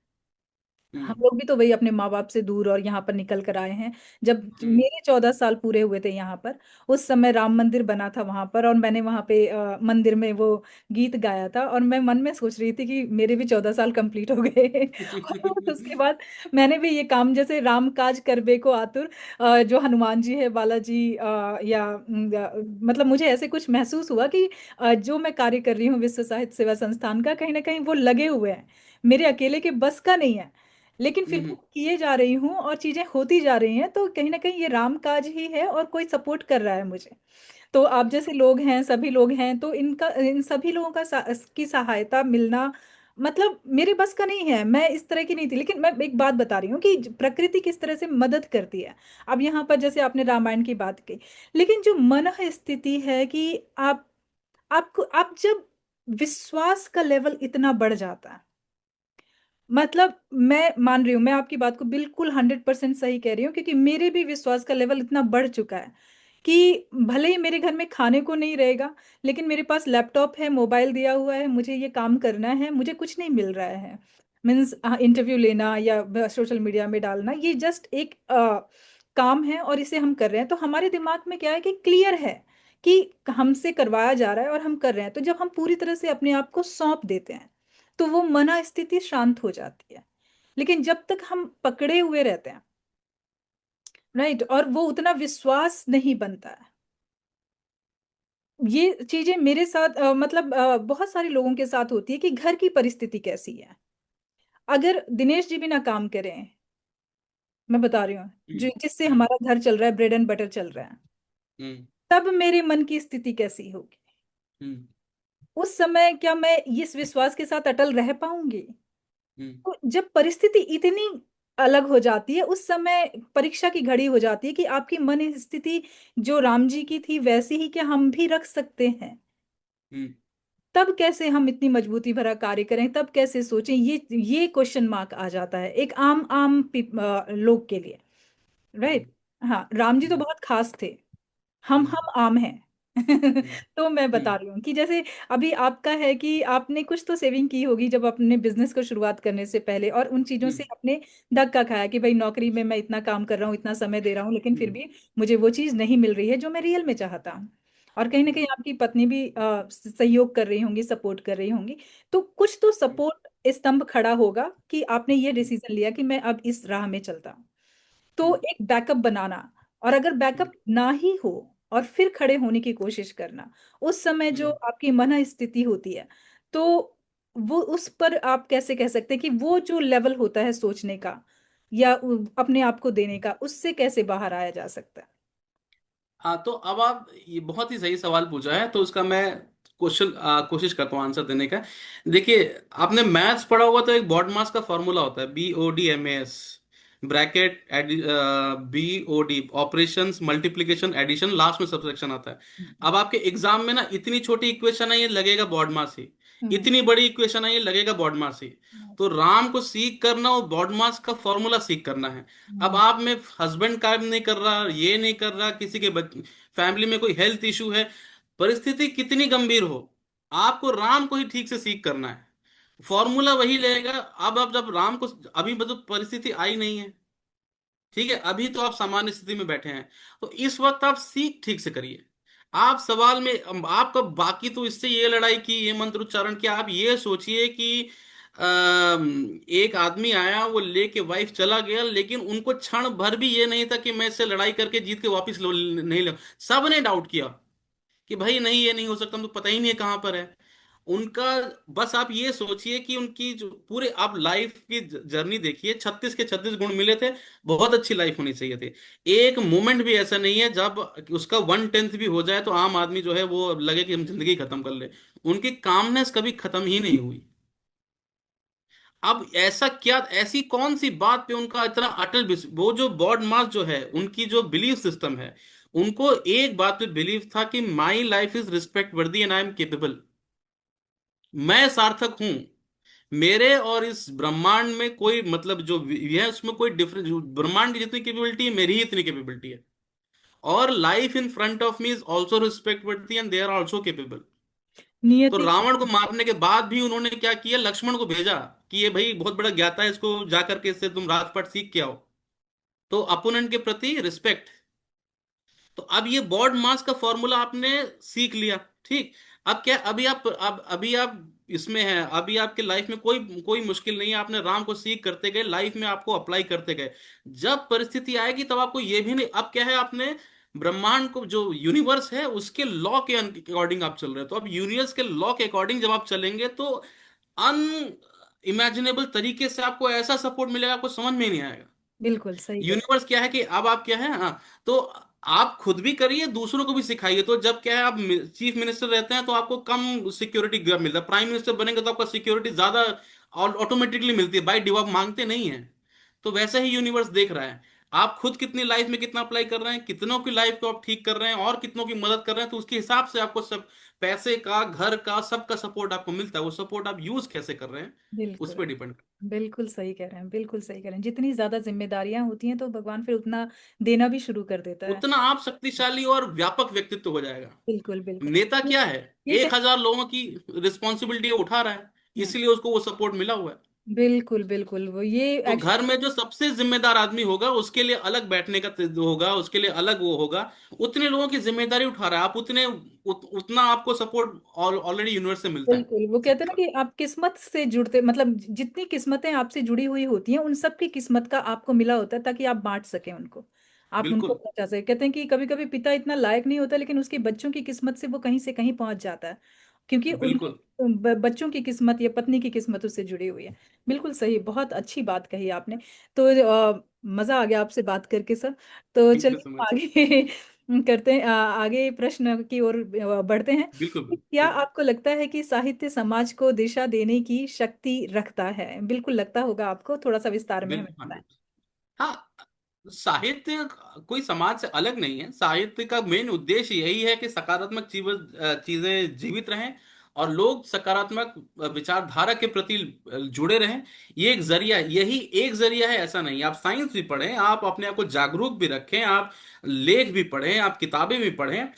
हम हम्म। लोग भी तो वही अपने माँ बाप से दूर और यहाँ पर निकल कर आए हैं। जब हम्म। मेरे 14 साल पूरे हुए थे यहाँ पर, उस समय राम मंदिर बना था वहां पर, और मैंने वहां पे मंदिर में वो गीत गाया था, और मैं मन में सोच रही थी कि मेरे भी 14 साल कंप्लीट हो गए। और उसके बाद मैंने भी ये काम, जैसे राम काज करबे को आतुर, जो हनुमान जी है, बालाजी, मतलब मुझे ऐसे कुछ महसूस हुआ कि जो मैं कार्य कर रही हूँ विश्व साहित्य सेवा संस्थान का, कहीं ना कहीं वो लगे हुए हैं, मेरे अकेले के बस का नहीं है, लेकिन फिर भी हम्म। किए जा रही हूँ और चीजें होती जा रही हैं, तो कहीं ना कहीं ये राम काज ही है और कोई सपोर्ट कर रहा है मुझे। तो आप जैसे लोग हैं, सभी लोग हैं, तो इनका, इन सभी लोगों का की सहायता मिलना, मतलब मेरे बस का नहीं है। मैं इस तरह की नहीं थी, लेकिन मैं एक बात बता रही हूँ कि प्रकृति किस तरह से मदद करती है। अब यहाँ पर जैसे आपने रामायण की बात की, लेकिन जो मन स्थिति है कि आपको, आप जब विश्वास का लेवल इतना बढ़ जाता है, मतलब मैं मान रही हूँ, मैं आपकी बात को बिल्कुल 100% सही कह रही हूँ, क्योंकि मेरे भी विश्वास का लेवल इतना बढ़ चुका है कि भले ही मेरे घर में खाने को नहीं रहेगा, लेकिन मेरे पास लैपटॉप है, मोबाइल दिया हुआ है, मुझे ये काम करना है, मुझे कुछ नहीं मिल रहा है। मीन्स इंटरव्यू लेना या सोशल मीडिया में डालना, ये जस्ट एक काम है और इसे हम कर रहे हैं, तो हमारे दिमाग में क्या है कि क्लियर है कि हमसे करवाया जा रहा है और हम कर रहे हैं। तो जब हम पूरी तरह से अपने आप को सौंप देते हैं तो वो मना स्थिति शांत हो जाती है। लेकिन जब तक हम पकड़े हुए रहते हैं, राइट, और वो उतना विश्वास नहीं बनता है। ये चीजें मेरे साथ मतलब बहुत सारे लोगों के साथ होती है कि घर की परिस्थिति कैसी है। अगर दिनेश जी भी ना काम करें, मैं बता रही हूँ, जो हम्म। जिससे हम्म। हमारा घर चल रहा है, ब्रेड एंड बटर चल रहा है, हम्म। तब मेरे मन की स्थिति कैसी होगी? हम्म। उस समय क्या मैं इस विश्वास के साथ अटल रह पाऊंगी? हम्म। तो जब परिस्थिति इतनी अलग हो जाती है, उस समय परीक्षा की घड़ी हो जाती है कि आपकी मन स्थिति जो राम जी की थी वैसी ही क्या हम भी रख सकते हैं? हम्म। तब कैसे हम इतनी मजबूती भरा कार्य करें, तब कैसे सोचें, ये क्वेश्चन मार्क आ जाता है एक आम आम लोग के लिए, हम्म। राइट। हाँ, राम जी तो हम्म। बहुत खास थे, हम्म। हम आम हैं। हम्म। तो मैं बता हम्म। रही हूँ कि जैसे अभी आपका है कि आपने कुछ तो सेविंग की होगी जब अपने बिजनेस को शुरुआत करने से पहले, और उन चीजों से हम्म। आपने धक्का खाया कि भाई नौकरी में मैं इतना काम कर रहा हूँ, इतना समय दे रहा हूँ, लेकिन फिर हम्म। भी मुझे वो चीज नहीं मिल रही है जो मैं रियल में चाहता हूँ। और कहीं ना कहीं आपकी पत्नी भी सहयोग कर रही होंगी, सपोर्ट कर रही होंगी। तो कुछ तो सपोर्ट स्तंभ खड़ा होगा कि आपने ये डिसीजन लिया कि मैं अब इस राह में चलता हूँ। तो हम्म। एक बैकअप बनाना, और अगर हम्म। बैकअप ना ही हो और फिर खड़े होने की कोशिश करना, उस समय जो हम्म। आपकी मन स्थिति होती है, तो वो उस पर आप कैसे कह सकते हैं कि वो जो लेवल होता है सोचने का या अपने आप को देने का, उससे कैसे बाहर आया जा सकता है? हाँ, तो अब आप ये बहुत ही सही सवाल पूछा है, तो उसका मैं कोशिश करता हूँ आंसर देने का। देखिए, आपने मैथ्स पढ़ा होगा, तो एक बॉड मास का फॉर्मूला होता है, BODMAS, bracket BOD, operations multiplication addition, last में सब्ट्रैक्शन आता है। हम्म। अब आपके एग्जाम में ना इतनी छोटी इक्वेशन है, ये लगेगा बॉड मास ही। हम्म। इतनी बड़ी इक्वेशन है, ये लगेगा बॉड मास ही। तो राम को सीख करना और बॉड मास का फॉर्मूला सीख करना है। अब हम्म। आप में हस्बैंड काम नहीं कर रहा, ये नहीं कर रहा, किसी के फैमिली में कोई हेल्थ इशू है, परिस्थिति कितनी गंभीर हो, आपको राम को ही ठीक से सीख करना है। फॉर्मूला वही लगेगा। अब आप जब राम को, अभी मतलब परिस्थिति आई नहीं है, ठीक है, अभी तो आप सामान्य स्थिति में बैठे हैं, तो इस वक्त आप सीख ठीक से करिए। आप सवाल में आपका बाकी तो इससे ये लड़ाई की, ये मंत्र उच्चारण किया, आप ये सोचिए कि एक आदमी आया, वो लेके वाइफ चला गया, लेकिन उनको क्षण भर भी ये नहीं था कि मैं इससे लड़ाई करके जीत के वापस नहीं ले। सबने डाउट किया कि भाई नहीं, ये नहीं हो सकता, तो पता ही नहीं है कहां पर है उनका। बस आप ये सोचिए कि उनकी जो पूरे आप लाइफ की जर्नी देखिए, 36 के 36 गुण मिले थे, बहुत अच्छी लाइफ होनी चाहिए थी। एक मोमेंट भी ऐसा नहीं है जब उसका 1/10 भी हो जाए तो आम आदमी जो है वो लगे कि हम जिंदगी खत्म कर ले। उनकी कामनेस कभी खत्म ही नहीं हुई। अब ऐसा क्या, ऐसी कौन सी बात पे उनका इतना अटल वो जो बॉड मास जो है, उनकी जो बिलीफ सिस्टम है, उनको एक बात पे बिलीव था कि my life is respect worthy and I am capable. मैं सार्थक हूं, मेरे और इस ब्रह्मांड में कोई मतलब जो ये है उसमें कोई डिफरेंस, ब्रह्मांड की जितनी कैपेबिलिटी है मेरी ही इतनी कैपेबिलिटी है। और life in front of me is also respect worthy and they are also capable. तो नियति। रावण को मारने के बाद भी उन्होंने क्या किया, लक्ष्मण को भेजा कि ये भाई बहुत बड़ा ज्ञाता है, इसको जाकर के इससे तुम राजपाट सीख के आओ। तो अपोनेंट के प्रति रिस्पेक्ट। तो अब ये बॉड मास का फॉर्मूला आपने सीख लिया, ठीक। अब क्या, अभी आप इसमें हैं, अभी आपके लाइफ में कोई कोई मुश्किल नहीं है, आपने राम को सीख करते गए, लाइफ में आपको अप्लाई करते गए। जब परिस्थिति आएगी तब आपको ये भी नहीं, अब क्या है, आपने ब्रह्मांड को, जो यूनिवर्स है उसके लॉ के अकॉर्डिंग आप चल रहे हो, तो अब यूनिवर्स के लॉ के अकॉर्डिंग जब आप चलेंगे तो अन इमेजिनेबल तरीके से आपको ऐसा सपोर्ट मिलेगा, आपको समझ में ही नहीं आएगा। बिल्कुल सही कह यूनिवर्स क्या है कि अब आप क्या है, हाँ, तो आप खुद भी करिए, दूसरों को भी सिखाइए। तो जब क्या है, आप चीफ मिनिस्टर रहते हैं तो आपको कम सिक्योरिटी मिलता है, प्राइम मिनिस्टर बनेंगे तो आपका सिक्योरिटी ज्यादा ऑटोमेटिकली मिलती है, बाय डिफॉल्ट मांगते नहीं है। तो वैसा ही यूनिवर्स देख रहा है, आप खुद कितनी लाइफ में कितना अप्लाई कर रहे हैं, कितनों की लाइफ को आप ठीक कर रहे हैं और कितनों की मदद कर रहे हैं, तो उसके हिसाब से आपको सब पैसे का, घर का, सबका सपोर्ट आपको मिलता है। वो सपोर्ट आप यूज कैसे कर रहे हैं, उस बिल्कुल। पर डिपेंड। बिल्कुल सही कह रहे हैं, बिल्कुल सही कह रहे हैं। जितनी ज्यादा जिम्मेदारियां होती हैं तो भगवान फिर उतना देना भी शुरू कर देता है। उतना आप शक्तिशाली और व्यापक व्यक्तित्व हो जाएगा। बिल्कुल बिल्कुल। नेता ये क्या है, ये 1,000 लोगों की रिस्पॉन्सिबिलिटी उठा रहा है, हम्म, इसलिए उसको वो सपोर्ट मिला हुआ है। बिल्कुल बिल्कुल, वो ये तो घर एक्चुअली। में जो सबसे जिम्मेदार आदमी होगा उसके लिए अलग बैठने का होगा, उसके लिए अलग वो होगा। उतने लोगों की जिम्मेदारी उठा रहा है आप, उतना आपको सपोर्ट ऑलरेडी यूनिवर्स से मिलता है। बिल्कुल, वो कहते हैं ना कि आप किस्मत से जुड़ते, मतलब जितनी किस्मतें आपसे जुड़ी हुई होती हैं उन सब की किस्मत का आपको मिला होता है, ताकि आप बांट सकें उनको, आप उनको बिल्कुल पहुंचा सके। कहते हैं कि कभी कभी पिता इतना लायक नहीं होता, लेकिन उसके बच्चों की किस्मत से वो कहीं से कहीं पहुंच जाता है, क्योंकि उनकी बिल्कुल बच्चों की किस्मत या पत्नी की किस्मत उससे जुड़ी हुई है। बिल्कुल सही, बहुत अच्छी बात कही आपने। तो मजा आ गया आपसे बात करके सर। तो थैंक यू चलिए सो मच। आगे करते हैं, आगे प्रश्न की ओर बढ़ते हैं। बिल्कुल क्या बिल्कुल आपको लगता है कि साहित्य समाज को दिशा देने की शक्ति रखता है? बिल्कुल लगता होगा आपको, थोड़ा सा विस्तार में हमें बिल्कुल बताएं। 100। हाँ, साहित्य कोई समाज से अलग नहीं है। साहित्य का मेन उद्देश्य यही है कि सकारात्मक चीजें जीवित रहें और लोग सकारात्मक विचारधारा के प्रति जुड़े रहें। ये एक जरिया, यही एक जरिया है, ऐसा नहीं। आप साइंस भी पढ़ें, आप अपने आप को जागरूक भी रखें, आप लेख भी पढ़ें, आप किताबें भी पढ़ें,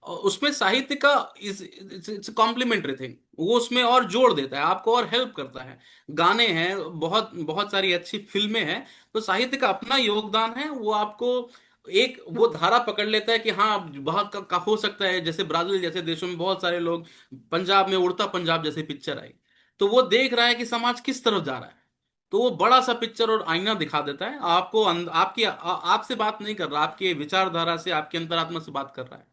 और उसमें साहित्य का इट्स कॉम्प्लीमेंट्री थिंग। वो उसमें और जोड़ देता है, आपको और हेल्प करता है। गाने हैं, बहुत बहुत सारी अच्छी फिल्में हैं। तो साहित्य का अपना योगदान है, वो आपको एक वो धारा पकड़ लेता है कि हाँ बहुत का हो सकता है। जैसे ब्राजील जैसे देशों में बहुत सारे लोग, पंजाब में उड़ता पंजाब जैसे पिक्चर आई, तो वो देख रहा है कि समाज किस तरफ जा रहा है। तो वो बड़ा सा पिक्चर और आईना दिखा देता है आपको, आपसे बात नहीं कर रहा, आपके विचारधारा से, आपके अंतरात्मा से बात कर रहा है।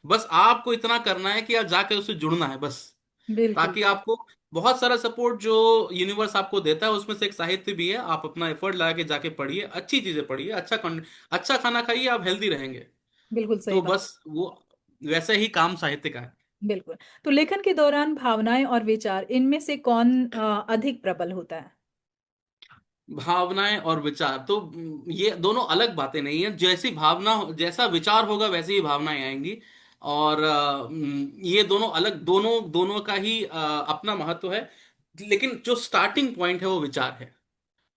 बस आपको इतना करना है कि आप जाके उससे जुड़ना है बस। बिल्कुल ताकि आपको बहुत सारा सपोर्ट जो यूनिवर्स आपको देता है उसमें से एक साहित्य भी है। आप अपना एफर्ट लगा के जाके पढ़िए, अच्छी चीजें पढ़िए, अच्छा खाना खाइए, आप हेल्दी रहेंगे। बिल्कुल सही तो बात। बस वो वैसे ही काम साहित्य का है। बिल्कुल। तो लेखन के दौरान भावनाएं और विचार, इनमें से कौन अधिक प्रबल होता है? भावनाएं और विचार तो ये दोनों अलग बातें नहीं है। जैसी भावना, जैसा विचार होगा वैसी ही भावनाएं आएंगी। और ये दोनों अलग, दोनों दोनों का ही अपना महत्व है। लेकिन जो स्टार्टिंग पॉइंट है वो विचार है।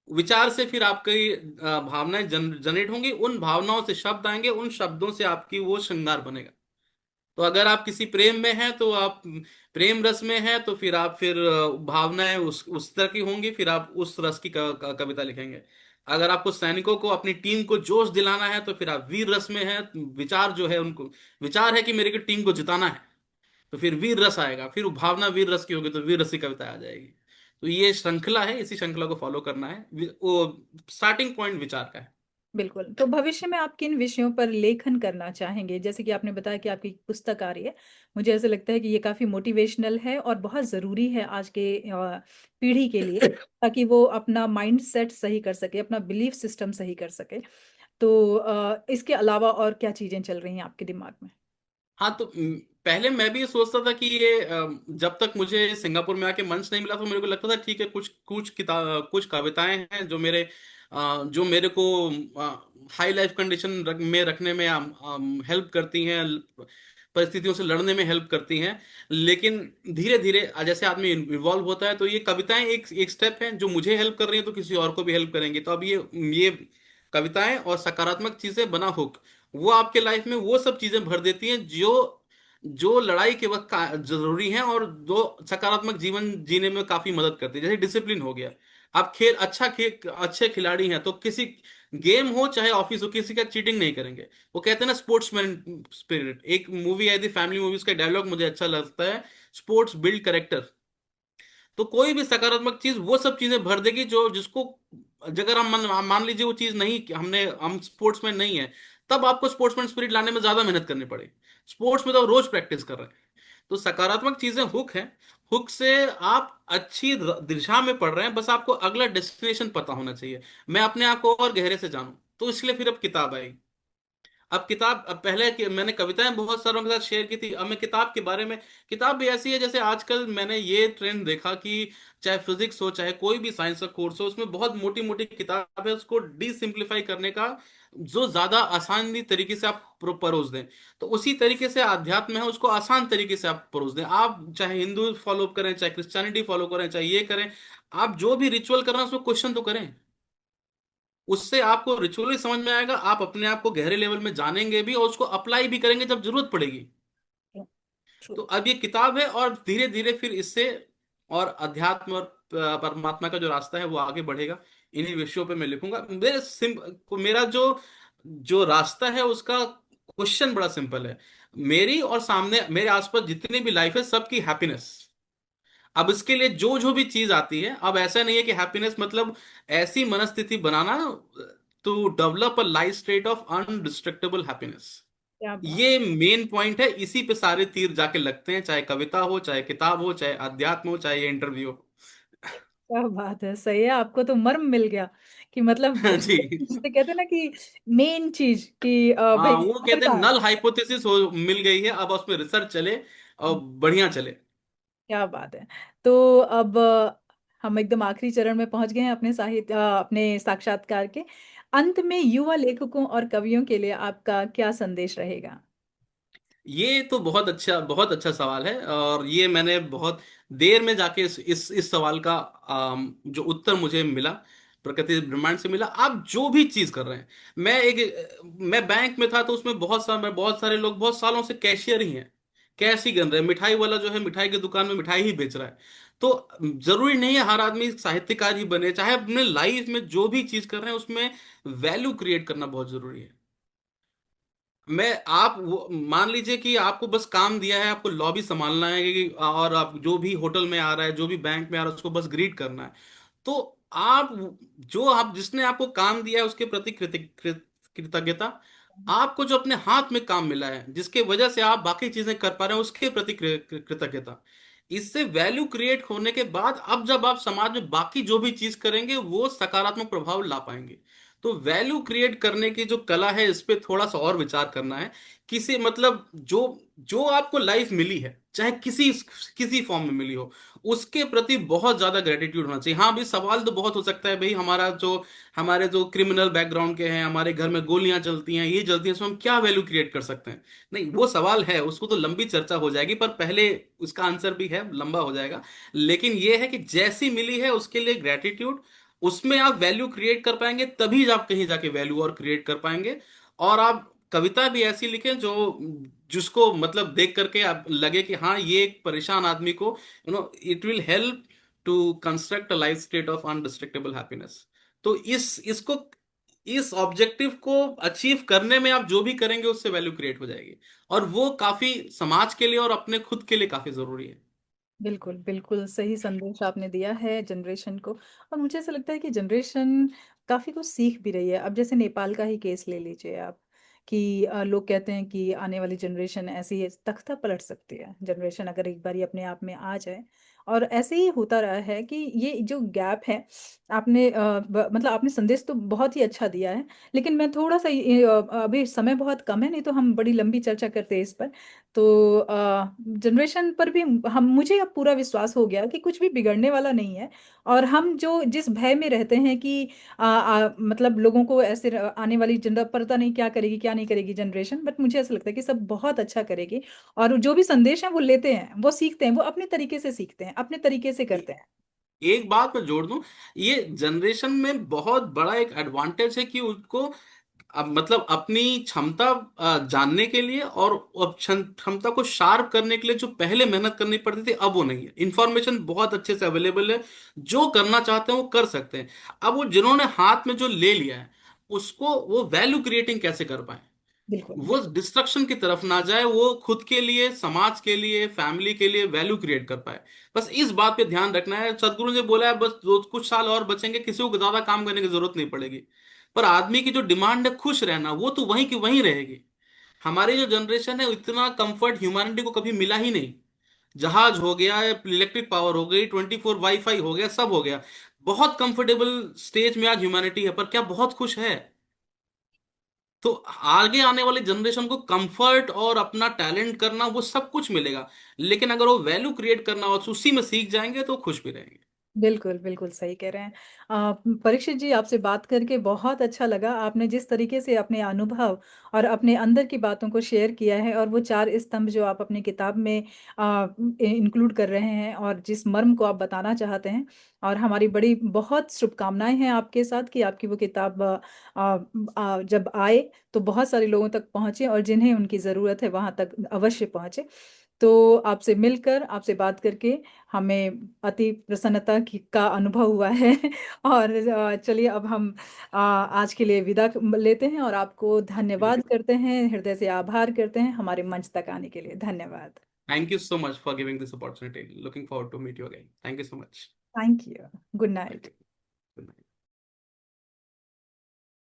विचार से फिर आपकी भावनाएं जनरेट होंगी, उन भावनाओं से शब्द आएंगे, उन शब्दों से आपकी वो श्रृंगार बनेगा। तो अगर आप किसी प्रेम में हैं तो आप प्रेम रस में हैं, तो फिर आप फिर भावनाएं उस तरह की होंगी, फिर आप उस रस की कविता लिखेंगे। अगर आपको सैनिकों को, अपनी टीम को जोश दिलाना है, तो फिर आप वीर रस में हैं। विचार जो है उनको, विचार है कि मेरे की टीम को जिताना है, तो फिर वीर रस आएगा। फिर वो भावना वीर रस की होगी तो वीर रस की कविता आ जाएगी। तो ये श्रृंखला है, इसी श्रृंखला को फॉलो करना है। वो स्टार्टिंग पॉइंट विचार का है। बिल्कुल। तो भविष्य में आप किन विषयों पर लेखन करना चाहेंगे? जैसे कि आपने बताया कि आपकी पुस्तक आ रही है, मुझे ऐसा लगता है कि ये काफी मोटिवेशनल है और बहुत जरूरी है आज के पीढ़ी के लिए, ताकि वो अपना माइंड सेट सही कर सके, अपना बिलीफ सिस्टम सही कर सके। तो इसके अलावा और क्या चीजें चल रही हैं आपके दिमाग में? हाँ, तो पहले मैं भी ये सोचता था कि ये जब तक मुझे सिंगापुर में आके मंच नहीं मिला तो मेरे को लगता था ठीक है, कुछ कुछ किताब, कुछ कविताएं हैं जो जो मेरे को हाई लाइफ कंडीशन में रखने में हेल्प करती हैं, परिस्थितियों से लड़ने में हेल्प करती हैं। लेकिन धीरे धीरे जैसे आदमी इवॉल्व होता है, तो ये कविताएं एक एक स्टेप है जो मुझे हेल्प कर रही है, तो किसी और को भी हेल्प करेंगी। तो अब ये कविताएं और सकारात्मक चीजें बना हो, वो आपके लाइफ में वो सब चीजें भर देती हैं जो जो लड़ाई के वक्त जरूरी हैं, और जो सकारात्मक जीवन जीने में काफी मदद करती है। जैसे डिसिप्लिन हो गया। आप खेल अच्छे खिलाड़ी हैं तो किसी गेम हो चाहे ऑफिस हो, किसी का चीटिंग नहीं करेंगे। वो कहते हैं ना स्पोर्ट्समैन स्पिरिट। एक मूवी आई थी फैमिली मूवी, उसका डायलॉग मुझे अच्छा लगता है, स्पोर्ट्स बिल्ड कैरेक्टर। तो कोई भी सकारात्मक चीज वो सब चीजें भर देगी जो जिसको, अगर हम मान लीजिए वो चीज नहीं, हम स्पोर्ट्समैन नहीं है, तब आपको स्पोर्ट्समैन स्पिरिट लाने में ज्यादा मेहनत करनी पड़े। स्पोर्ट्स में तो आप रोज प्रैक्टिस कर रहे हैं। तो सकारात्मक चीजें हुक है। हुक से आप अच्छी दिशा में पढ़ रहे हैं, बस आपको अगला डेस्टिनेशन पता होना चाहिए। मैं अपने आप को और गहरे से जानूं, तो इसलिए फिर अब किताब आई। अब पहले मैंने कविताएं बहुत सारों के साथ शेयर की थी, अब मैं किताब के बारे में। किताब भी ऐसी है, जैसे आजकल मैंने ये ट्रेंड देखा कि चाहे फिजिक्स हो चाहे कोई भी साइंस का कोर्स हो, उसमें बहुत मोटी मोटी किताब है, उसको डी सिंप्लीफाई करने का, जो ज्यादा आसानी तरीके से आप परोस दें। तो उसी तरीके से आध्यात्म है, उसको आसान तरीके से आप परोस दें। आप चाहे हिंदू फॉलो करें, चाहे क्रिश्चियनिटी फॉलो करें, चाहे ये करें, आप जो भी रिचुअल कर रहे हैं उसको क्वेश्चन तो करें। उससे आपको रिचुअली समझ में आएगा, आप अपने आप को गहरे लेवल में जानेंगे भी और उसको अप्लाई भी करेंगे जब जरूरत पड़ेगी। ट्रू। तो अब ये किताब है और धीरे धीरे फिर इससे और अध्यात्म और परमात्मा का जो रास्ता है वो आगे बढ़ेगा। इन्हीं विषयों पे मैं लिखूंगा। मेरा जो जो रास्ता है उसका क्वेश्चन बड़ा सिंपल है। मेरी और सामने मेरे आसपास जितनी भी लाइफ है सबकी हैप्पीनेस। अब इसके लिए जो जो भी चीज आती है, अब ऐसा नहीं है कि हैप्पीनेस मतलब ऐसी मनस्थिति बनाना to develop a life state of undistractable happiness. क्या बात। ये मेन पॉइंट है, इसी पे सारे तीर जाके लगते हैं, चाहे कविता हो, चाहे किताब हो, चाहे अध्यात्म हो, चाहे ये इंटरव्यू हो। क्या बात है, सही है, आपको तो मर्म मिल गया कि मतलब जी। जैसे कहते हैं ना कि मेन चीज कि भाई हाँ, वो कहते हैं आखिरकार। नल हाइपोथेसिस हो मिल गई है, अब उसमें रिसर्च चले और बढ़िया चले। क्या बात है। तो अब हम एकदम आखिरी चरण में पहुंच गए हैं अपने साहित्य अपने साक्षात्कार के अंत में। युवा लेखकों और कवियों के लिए आपका क्या संदेश रहेगा? ये तो बहुत अच्छा सवाल है, और ये मैंने बहुत देर में जाके इस सवाल का जो उत्तर मुझे मिला, प्रकृति ब्रह्मांड से मिला। आप जो भी चीज कर रहे हैं, मैं बैंक में था तो उसमें बहुत सारे लोग बहुत सालों से कैशियर ही हैं। कैश ही गन रहे हैं, मिठाई वाला जो है मिठाई की दुकान में मिठाई ही बेच रहा है। तो जरूरी नहीं है हर आदमी साहित्यकार ही बने, चाहे अपने लाइफ में जो भी चीज कर रहे हैं उसमें वैल्यू क्रिएट करना बहुत जरूरी है। मैं आप वो मान लीजिए कि आपको बस काम दिया है, आपको लॉबी संभालना है और आप जो भी होटल में आ रहा है, जो भी बैंक में आ रहा है, उसको बस ग्रीट करना है। तो आप आप जिसने आपको काम दिया है उसके प्रति कृतज्ञता। आपको जो अपने हाथ में काम मिला है जिसके वजह से आप बाकी चीजें कर पा रहे हैं उसके प्रति कृतज्ञता। इससे वैल्यू क्रिएट होने के बाद अब जब आप समाज में बाकी जो भी चीज करेंगे वो सकारात्मक प्रभाव ला पाएंगे। तो वैल्यू क्रिएट करने की जो कला है इस पे थोड़ा सा और विचार करना है। किसी मतलब जो जो आपको लाइफ मिली है, चाहे किसी किसी फॉर्म में मिली हो, उसके प्रति बहुत ज्यादा ग्रेटिट्यूड होना चाहिए। हाँ भाई, सवाल तो बहुत हो सकता है भाई, हमारे जो क्रिमिनल बैकग्राउंड के हैं, हमारे घर में गोलियां चलती हैं, ये चलती हैं, इसमें हम क्या वैल्यू क्रिएट कर सकते हैं। नहीं, वो सवाल है, उसको तो लंबी चर्चा हो जाएगी, पर पहले उसका आंसर भी है, लंबा हो जाएगा। लेकिन ये है कि जैसी मिली है उसके लिए ग्रेटिट्यूड, उसमें आप वैल्यू क्रिएट कर पाएंगे तभी आप कहीं जाके वैल्यू और क्रिएट कर पाएंगे। और आप कविता भी ऐसी लिखें जो जिसको मतलब देख करके आप लगे कि हाँ, ये एक परेशान आदमी को it will help to construct a life state of undistractable happiness. तो इस ऑब्जेक्टिव को अचीव करने में आप जो भी करेंगे उससे वैल्यू क्रिएट हो जाएगी। और वो काफी समाज के लिए और अपने खुद के लिए काफी जरूरी है। बिल्कुल बिल्कुल सही संदेश आपने दिया है जनरेशन को। और मुझे ऐसा लगता है कि जनरेशन काफी कुछ सीख भी रही है। अब जैसे नेपाल का ही केस ले लीजिए आप, कि लोग कहते हैं कि आने वाली जनरेशन ऐसी है, तख्ता पलट सकती है जनरेशन अगर एक बार ही अपने आप में आ जाए। और ऐसे ही होता रहा है कि ये जो गैप है, आपने मतलब आपने संदेश तो बहुत ही अच्छा दिया है। लेकिन मैं थोड़ा सा अभी समय बहुत कम है, नहीं तो हम बड़ी लंबी चर्चा करते हैं इस पर। तो जनरेशन पर भी हम मुझे अब पूरा विश्वास हो गया कि कुछ भी बिगड़ने वाला नहीं है। और हम जो जिस भय में रहते हैं कि मतलब लोगों को ऐसे आने वाली जनर पता नहीं क्या करेगी क्या नहीं करेगी जनरेशन, बट मुझे ऐसा लगता है कि सब बहुत अच्छा करेगी। और जो भी संदेश है वो लेते हैं, वो सीखते हैं, वो अपने तरीके से सीखते हैं, अपने तरीके से करते हैं। एक बात मैं जोड़ दूं, ये जनरेशन में बहुत बड़ा एक एडवांटेज है कि उसको अब मतलब अपनी क्षमता जानने के लिए और अब क्षमता को शार्प करने के लिए जो पहले मेहनत करनी पड़ती थी अब वो नहीं है। इंफॉर्मेशन बहुत अच्छे से अवेलेबल है, जो करना चाहते हैं वो कर सकते हैं। अब वो जिन्होंने हाथ में जो ले लिया है उसको वो वैल्यू क्रिएटिंग कैसे कर पाए, बिल्कुल वो डिस्ट्रक्शन की तरफ ना जाए, वो खुद के लिए, समाज के लिए, फैमिली के लिए वैल्यू क्रिएट कर पाए। बस इस बात पे ध्यान रखना है। सदगुरु ने बोला है बस दो कुछ साल और बचेंगे, किसी को ज्यादा काम करने की जरूरत नहीं पड़ेगी। पर आदमी की जो डिमांड है खुश रहना, वो तो वहीं की वहीं रहेगी। हमारी जो जनरेशन है इतना कंफर्ट ह्यूमैनिटी को कभी मिला ही नहीं। जहाज हो गया, इलेक्ट्रिक पावर हो गई, 24 वाईफाई हो गया, सब हो गया। बहुत कंफर्टेबल स्टेज में आज ह्यूमैनिटी है, पर क्या बहुत खुश है? तो आगे आने वाली जनरेशन को कंफर्ट और अपना टैलेंट करना वो सब कुछ मिलेगा, लेकिन अगर वो वैल्यू क्रिएट करना और उसी में सीख जाएंगे तो खुश भी रहेंगे। बिल्कुल बिल्कुल सही कह रहे हैं। परीक्षित जी, आपसे बात करके बहुत अच्छा लगा। आपने जिस तरीके से अपने अनुभव और अपने अंदर की बातों को शेयर किया है, और वो चार स्तंभ जो आप अपनी किताब में इंक्लूड कर रहे हैं, और जिस मर्म को आप बताना चाहते हैं, और हमारी बड़ी बहुत शुभकामनाएं हैं आपके साथ कि आपकी वो किताब जब आए तो बहुत सारे लोगों तक पहुंचे, और जिन्हें उनकी ज़रूरत है वहां तक अवश्य पहुंचे। तो आपसे मिलकर, आपसे बात करके हमें अति प्रसन्नता का अनुभव हुआ है। और चलिए अब हम आज के लिए विदा लेते हैं और आपको धन्यवाद करते हैं, हृदय से आभार करते हैं हमारे मंच तक आने के लिए। धन्यवाद। Thank you so much for giving this opportunity, looking forward to meet you again, thank you so much. Thank you. Good thank night. You.